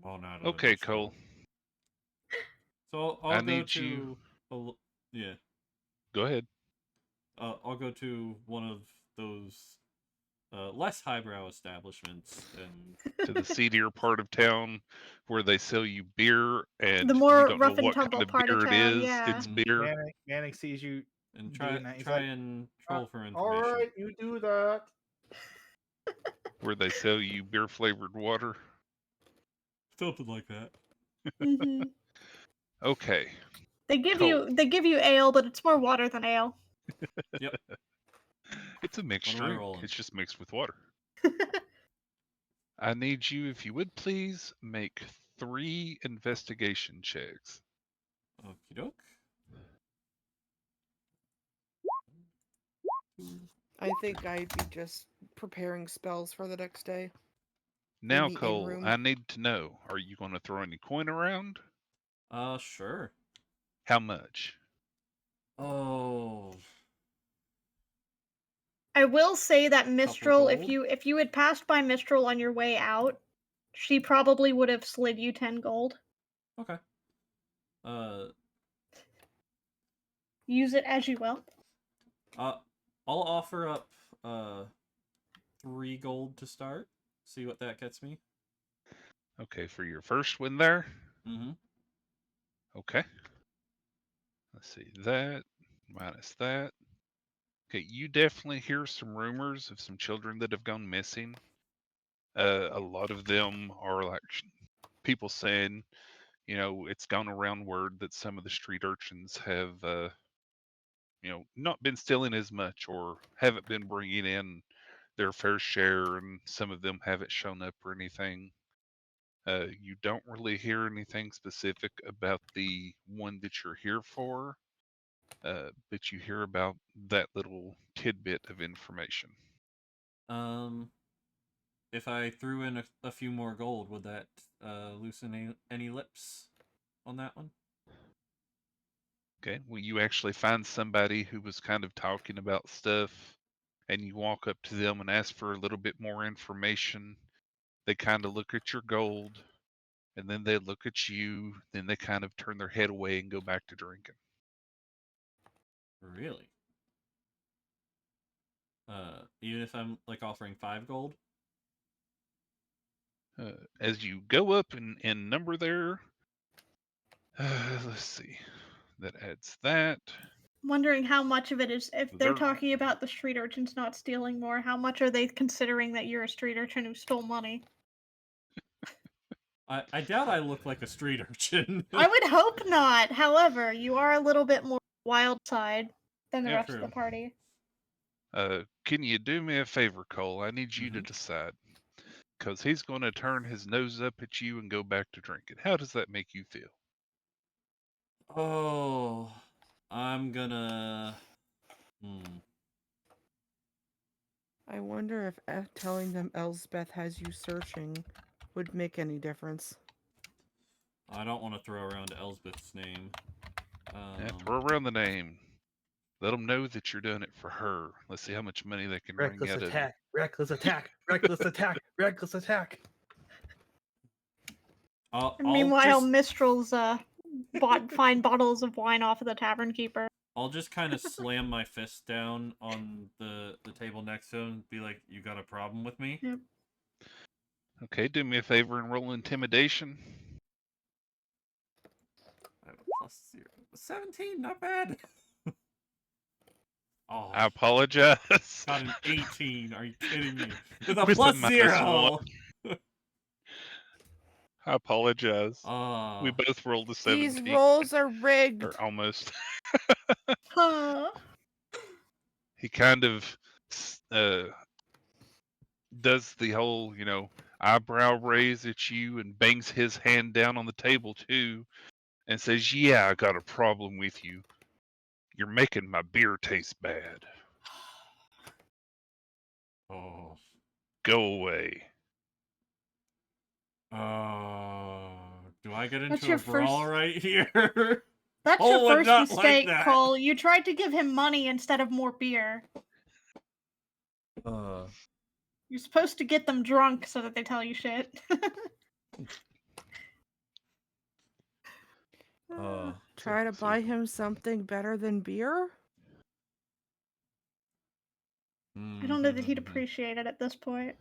Oh, no, Okay, Cole. So I I'll go need you. to yeah. Go ahead. I'll go to one of those less highbrow establishments and To the seedier part of town where they sell you beer and The you more don't know rough and what kind tumble of part of beer it town, is. yeah. It's Mhm. beer. Manic sees you and doing that. He's try like, and troll for all information. right, you do that. Where they sell you beer flavored water. Something like that. Hmm. Okay. They give Cole. you ale, but it's more water than ale. Yep. It's a mixed What am I drink. rolling? It's just mixed with water. I need you, if you would please, make 3 investigation checks. Okie doke. I think I'd be just preparing spells for the next day. Now, the Cole, in-room. I need to know, are you going to throw any coin around? Sure. How much? Oh, I will say that Mistral, if gold? you had passed by Mistral on your way out, she probably would have slid you 10 gold. okay. Use it as you will. I'll offer up 3 gold to start. See what that gets me. Okay, for your first one there? Mm-hmm. Okay. Let's see, that minus that. Okay, you definitely hear some rumors of some children that have gone missing. A lot of them are like people saying, it's gone around word that some of the street urchins have, not been stealing as much or haven't been bringing in their fair share, and some of them haven't shown up or anything. You don't really hear anything specific about the one that you're here for, but you hear about that little tidbit of information. If I threw in a few more gold, would that loosen any lips on that one? Okay, well, you actually find somebody who was kind of talking about stuff, and you walk up to them and ask for a little bit more information. They kind of look at your gold, and then they look at you, then they kind of turn their head away and go back to drinking. Really? Even if I'm like offering 5 gold? As you go up in number there, let's see, that adds that. Wondering how much of it is, if they're They're talking about the street urchins not stealing more, how much are they considering that you're a street urchin who stole money? I doubt I look like a street urchin. I would hope not. However, you are a little bit more wild side than the Yeah, rest of true. the party. Can you do me a favor, Cole? I need you to Mhm. decide. Because he's going to turn his nose up at you and go back to drinking. How does that make you feel? Oh, I'm gonna. I wonder if telling them Elsbeth has you searching would make any difference. I don't want to throw around Elsbeth's name. Yeah, throw around the name. Let them know that you're doing it for her. Let's see how much money they can wring Reckless out of you. attack, reckless attack, reckless attack, reckless attack. I'll Meanwhile, just Mistral's find bottles of wine off of the tavern keeper. I'll just kind of slam my fist down on the table next to him and be like, "You got a problem with me?" Yep. Okay, do me a favor and roll intimidation. I have a +0. 17, not bad. Oh, I apologize. got an 18. Are you kidding me? With a With a +0. I apologize. We Uh, both rolled a These 17. rolls are rigged. Or almost. Huh. He kind of does the whole, eyebrow raise at you and bangs his hand down on the table too and says, "Yeah, I got a problem with you. You're making my beer taste bad. oh. Go away." Do I get That's into your a brawl first- right here? That's Cole your would first not like mistake, that. Cole. You tried to give him money instead of more beer. You're supposed to get them drunk so that they tell you shit. Try to buy him something better than beer? I don't know that he'd appreciate it at this point.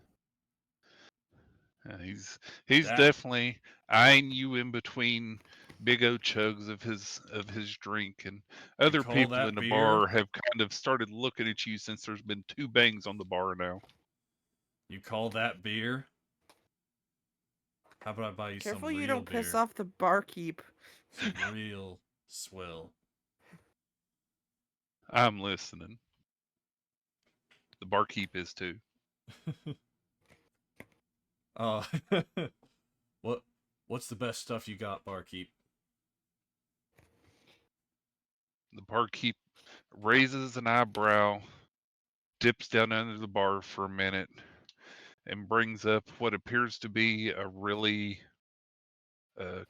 He's That- definitely eyeing you in between big O chugs of his drink, and other call people that in the beer? bar have kind of started looking at you since there's been 2 bangs on the bar now. You call that beer? How about I buy you Careful some real you don't beer? piss off the barkeep. Some real swill. I'm listening. The barkeep is too. Oh, what's the best stuff you got, barkeep? The barkeep raises an eyebrow, dips down under the bar for a minute, and brings up what appears to be a really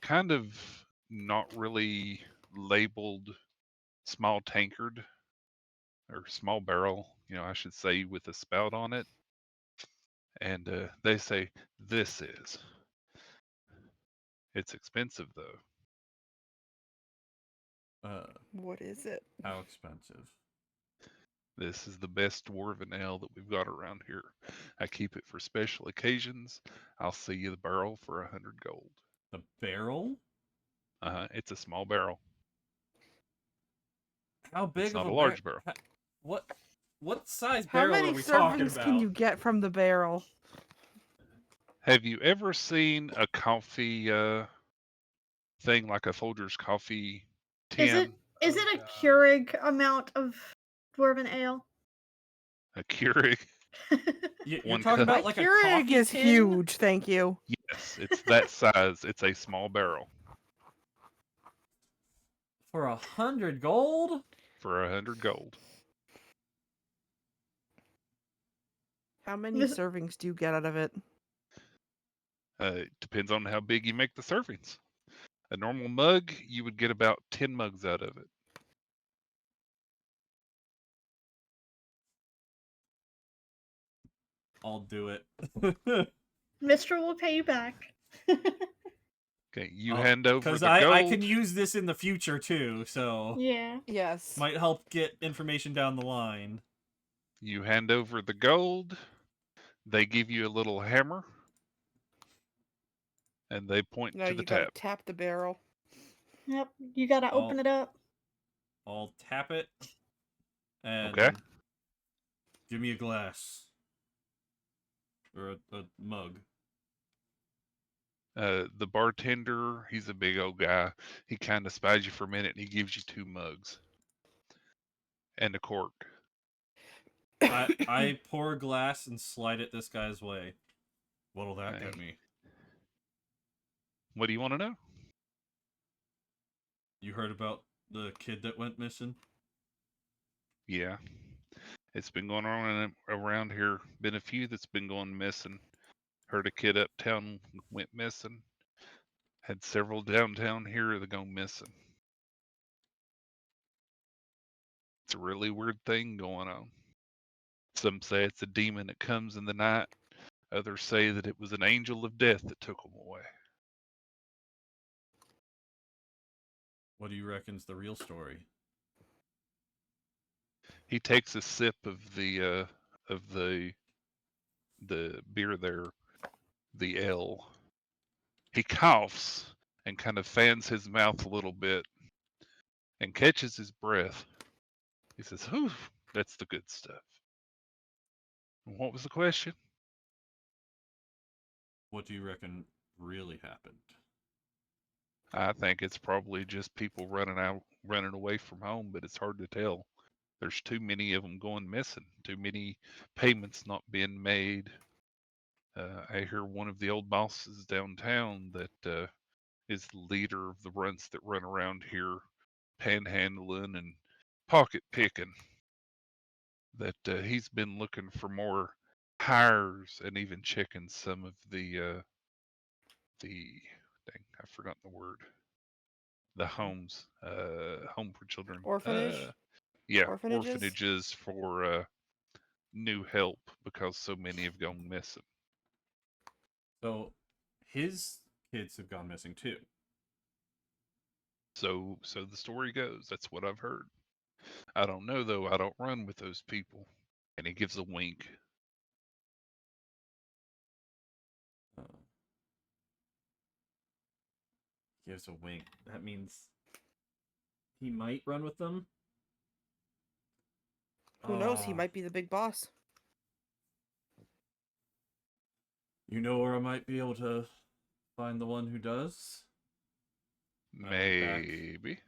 kind of not really labeled small tankard or small barrel, I should say, with a spout on it. And they say, "This is. It's expensive though." What is it? How expensive? "This is the best dwarven ale that we've got around here. I keep it for special occasions. I'll see you the barrel for 100 gold." The barrel? It's a small barrel. How big It's of not a a large barrel. What size How barrel are many we talking servings about? can you get from the barrel? Have you ever seen a coffee thing like a Folgers coffee tin? Is it a Keurig amount of dwarven ale? A Keurig? You're One talking cup. about like a Keurig coffee is tin? huge, thank you. Yes, it's that size. It's a small barrel For 100 gold? for 100 gold. How many This- servings do you get out of it? It depends on how big you make the servings. A normal mug, you would get about 10 mugs out of it. I'll do it. Mistral will pay you back. Okay, you hand over Because the I gold. can use this in the future too, so Yeah. Yes. might help get information down the line. You hand over the gold. They give you a little hammer, and they point No, to the you gotta tap. tap the barrel. Yep. You gotta open it up. I'll tap it and Okay. give me a glass or a mug. The bartender, he's a big old guy. He kind of spies you for a minute, and he gives you 2 mugs and a cork. I pour a glass and slide it this guy's way. What'll that Okay. get me? What do you want to know? You heard about the kid that went missing? Yeah. It's been going on around here. Been a few that's been going missing. Heard a kid uptown went missing. Had several downtown here that gone missing. It's a really weird thing going on. Some say it's a demon that comes in the night. Others say that it was an angel of death that took them away. What do you reckon's the real story? He takes a sip of the beer there, the L. He coughs and kind of fans his mouth a little bit and catches his breath. He says, "Whew, that's the good stuff." And what was the question? What do you reckon really happened? I think it's probably just people running away from home, but it's hard to tell. There's too many of them going missing, too many payments not being made. I hear one of the old bosses downtown that is the leader of the runts that run around here, panhandling and pocket picking, that he's been looking for more hires and even checking some of the dang, I've forgotten the word. The homes, home for children. Orphanage? Yeah, Orphanages? orphanages for new help because so many have gone missing. So, his kids have gone missing too. So the story goes. That's what I've heard. I don't know though. I don't run with those people. And he gives a wink. Uh, gives a wink. That means he might run with them. Who knows? He Ah, might be the big boss. You know where I might be able to find the one who does? I look back. Maybe.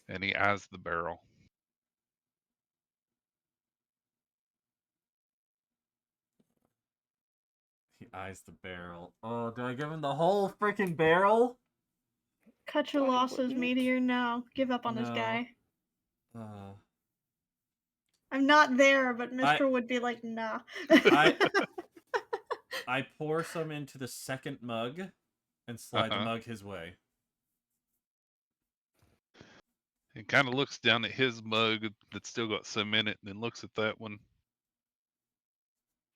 And he eyes the barrel. He eyes the barrel. Oh, do I give him the whole freaking barrel? Cut your I losses, wouldn't. meteor. No, give up on this No. guy. Uh, I'm not there, but I- Mister would be like, nah. I pour some into the second mug and slide the Uh-huh. mug his way. He kind of looks down at his mug that's still got some in it and then looks at that one.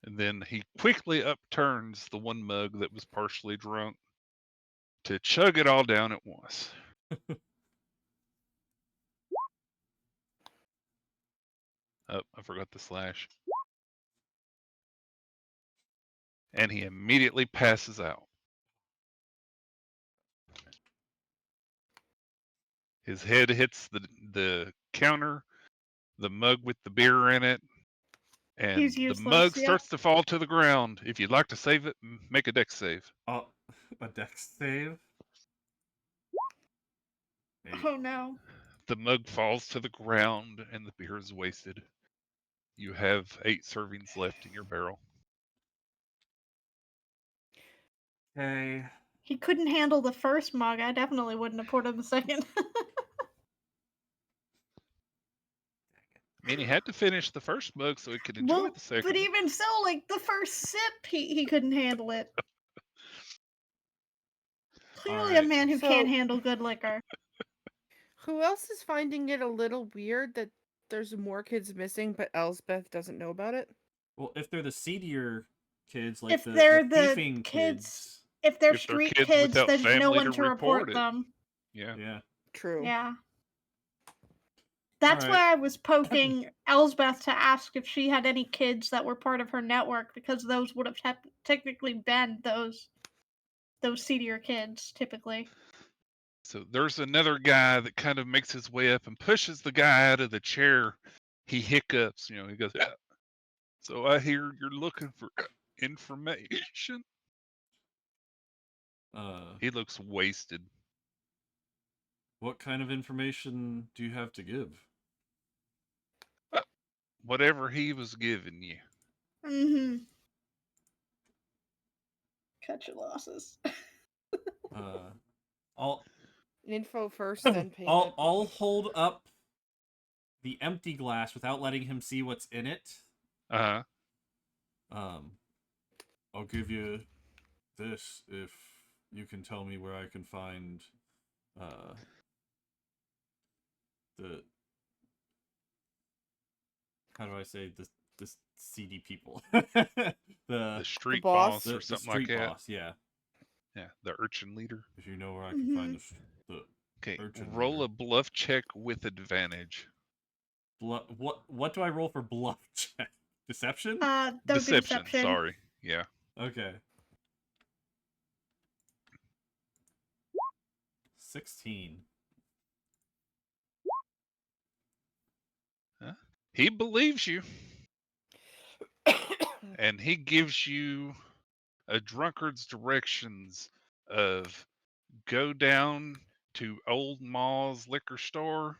And then he quickly upturns the one mug that was partially drunk to chug it all down at once. Oh, I forgot the slash. And he immediately passes out. His head hits the counter, the mug with the beer in it, and He's the useless, mug yeah. starts to fall to the ground. If you'd like to save it, make a dex save. Oh, a dex save? Hey, Oh no. The mug falls to the ground and the beer is wasted. You have 8 servings left in your barrel. okay. He couldn't handle the first mug. I definitely wouldn't have poured him the second. I mean, he had to finish the first mug so he could enjoy Well, the second but one. even so, like the first sip, he couldn't handle it. Clearly, a Alright. man who So- can't handle good liquor. Who else is finding it a little weird that there's more kids missing, but Elsbeth doesn't know about it? Well, if they're the seedier kids, like If the they're the thieving kids- If they're If they're street kids kids, without there's no family one to to report report it. them. Yeah. Yeah. True. Yeah. That's Alright. why I was poking Elsbeth to ask if she had any kids that were part of her network, because those would have technically been those seedier kids, typically. So there's another guy that kind of makes his way up and pushes the guy out of the chair. He hiccups, he goes, "Yeah. So I hear you're looking for information." He looks wasted. What kind of information do you have to give? Whatever he was giving you. Mm-hmm. Cut your losses. I'll Info first, then payment. I'll hold up the empty glass without letting him see what's in it. Uh-huh. I'll give you this if you can tell me where I can find the how do I say the seedy people? The the street boss? boss or the something like street that. boss, yeah. Yeah, the urchin leader. If you know where I can find the Okay, urchin roll leader. a bluff check with advantage. What do I roll for bluff check? Deception? That would be Deception, deception. sorry. Yeah. Okay. 16. Huh? He believes you, and he gives you a drunkard's directions of go down to Old Mall's liquor store.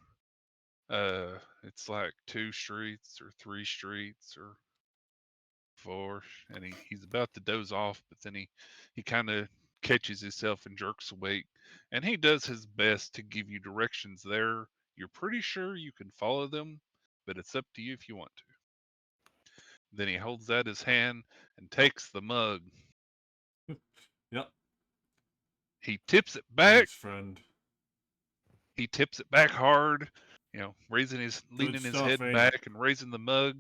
It's like 2 streets or 3 streets or 4, and he's about to doze off, but then he kind of catches himself and jerks awake, and he does his best to give you directions there. You're pretty sure you can follow them, but it's up to you if you want to. Then he holds out his hand and takes the mug. Yep. He tips it back. Thanks, friend. He tips it back hard, Good leaning his stuff, head ain't it? back and raising the mug.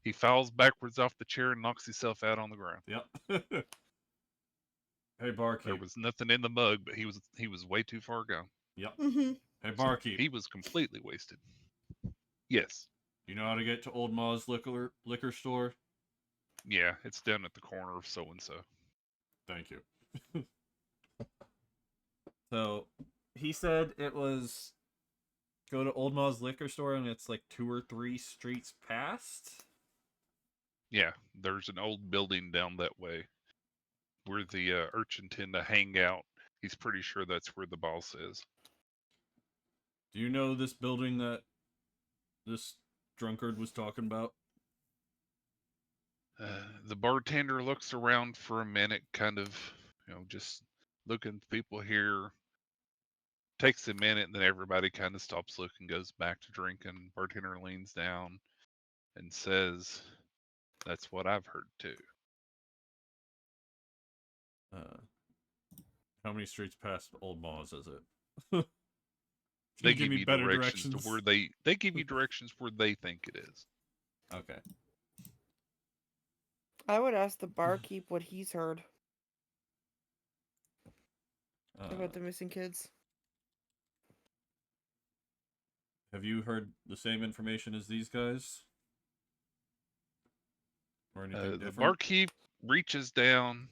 He falls backwards off the chair and knocks himself out on the ground. Yep. Hey, There barkeep. was nothing in the mug, but he was way too far gone. Yep. Mm-hmm. Hey, So barkeep. he was completely wasted. Yes. You know how to get to Old Ma's liquor store? Yeah, it's down at the corner of so and so. Thank you. So, he said it was go to Old Ma's liquor store and it's like 2 or 3 streets past. Yeah, there's an old building down that way where the urchin tend to hang out. He's pretty sure that's where the boss is. Do you know this building that this drunkard was talking about? The bartender looks around for a minute, kind of, just looking at people here. Takes a minute, and then everybody kind of stops looking, goes back to drinking. Bartender leans down and says, "That's what I've heard too." How many streets past Old Ma's is it? Can They you give give me you better directions directions? to where they give you directions where they think it is. Okay. I would ask the barkeep what he's heard about the missing kids. Have you heard the same information as these guys? Or anything The different? barkeep reaches down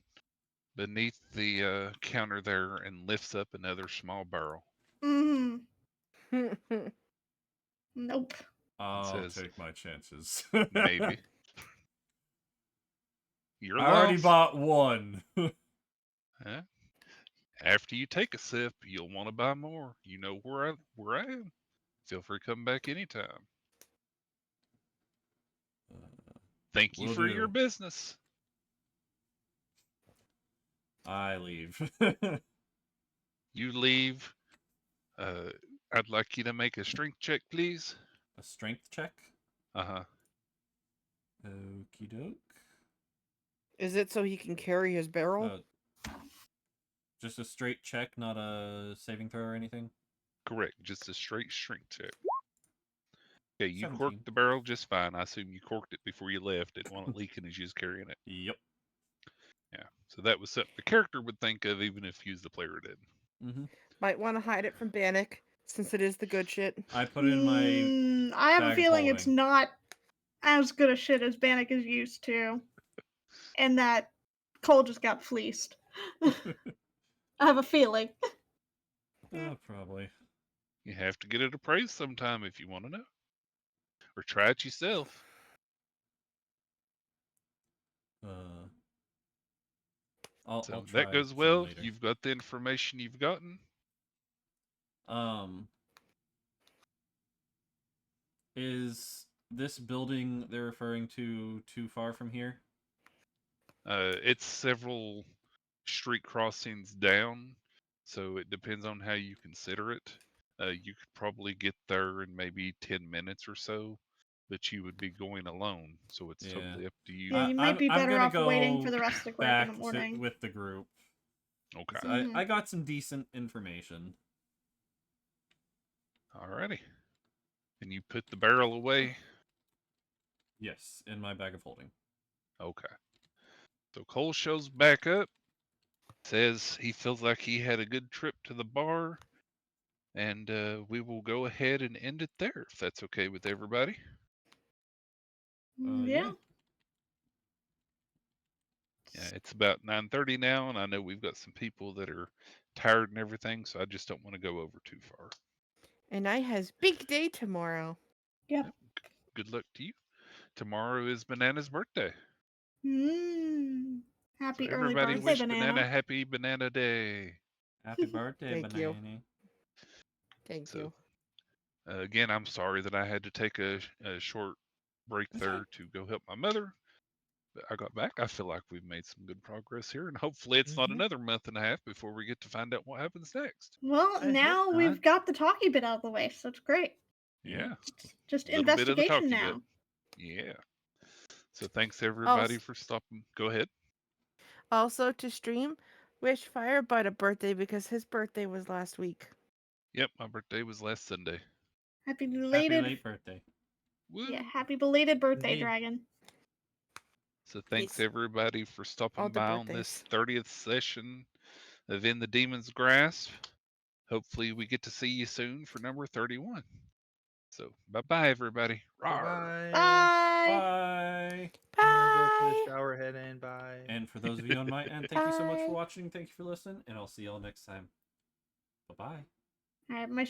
beneath the counter there and lifts up another small barrel Mm-hmm. Nope. and I'll says, take my chances. "Maybe." You're I already lost. bought one. Huh? After you take a sip, you'll want to buy more. You know where I am. Feel free to come back anytime. Thank you Will for your do. business. I leave. You leave. I'd like you to make a strength check, please. A strength check? Uh-huh. Okie doke. Is it so he can carry his barrel? Just a straight check, not a saving throw or anything? Correct. Just a straight strength check. Okay, you 17. corked the barrel just fine. I assume you corked it before you left. Didn't want it leaking as you was carrying it. Yep. Yeah. So that was something the character would think of even if you, the player, did. Mm-hmm. Might want to hide it from Bannock, since it is the good shit. I put in my I have a bag of feeling it's holding. not as good a shit as Bannock is used to, and that Kohl just got fleeced. I have a feeling. Probably. You have to get it appraised sometime if you want to know. Or try it yourself. I'll So try that goes some well. later. You've got the information you've gotten. Is this building they're referring to too far from here? It's several street crossings down, so it depends on how you consider it. You could probably get there in maybe 10 minutes or so, but you would be going alone, so it's Yeah. totally up to you. Yeah, you might be I'm better gonna off waiting for go the rest of the group in the back morning. with the group. 'Cause Okay. Mhm. I got some decent information. Alrighty. And you put the barrel away? Yes, in my bag of holding. Okay. So Cole shows back up, says he feels like he had a good trip to the bar, and we will go ahead and end it there, if that's okay with everybody. Yeah. Yeah, it's about 9:30 now, and I know we've got some people that are tired and everything, so I just don't want to go over too far. And I has big day tomorrow. Yep. Good luck to you. Tomorrow is Banana's birthday. Mm. So Happy early everybody birthday, wish Banana Banana. happy Banana Day. Happy birthday, Thank you. Banana. Thank So you. again, I'm sorry that I had to take a short break That's there all right. to go help my mother. But I got back. I feel like we've made some good progress here, and hopefully it's not another month and a half before we get to find out what happens next. Well, I hope now not. we've got the talky bit out of the way, so it's great. Yeah, It's just a little bit of the investigation talky now. bit. Yeah. So thanks everybody Also, for stopping. Go ahead. also to stream, wish Firebud a birthday because his birthday was last week. Yep, my birthday was last Sunday. Happy Happy belated. late birthday. Woo! Yeah, happy belated birthday, Indeed. Dragon. So thanks Yes. everybody for All stopping the by on this birthdays. 30th session of In the Demon's Grasp. Hopefully we get to see you soon for number 31. So bye-bye everybody. Rawr. Bye. Bye. Bye. I'm gonna go put a Bye. shower head in. Bye. And for those of you on my end, thank you so much for Bye. watching. Thank you for listening, and I'll see y'all next time. Bye-bye. All right, my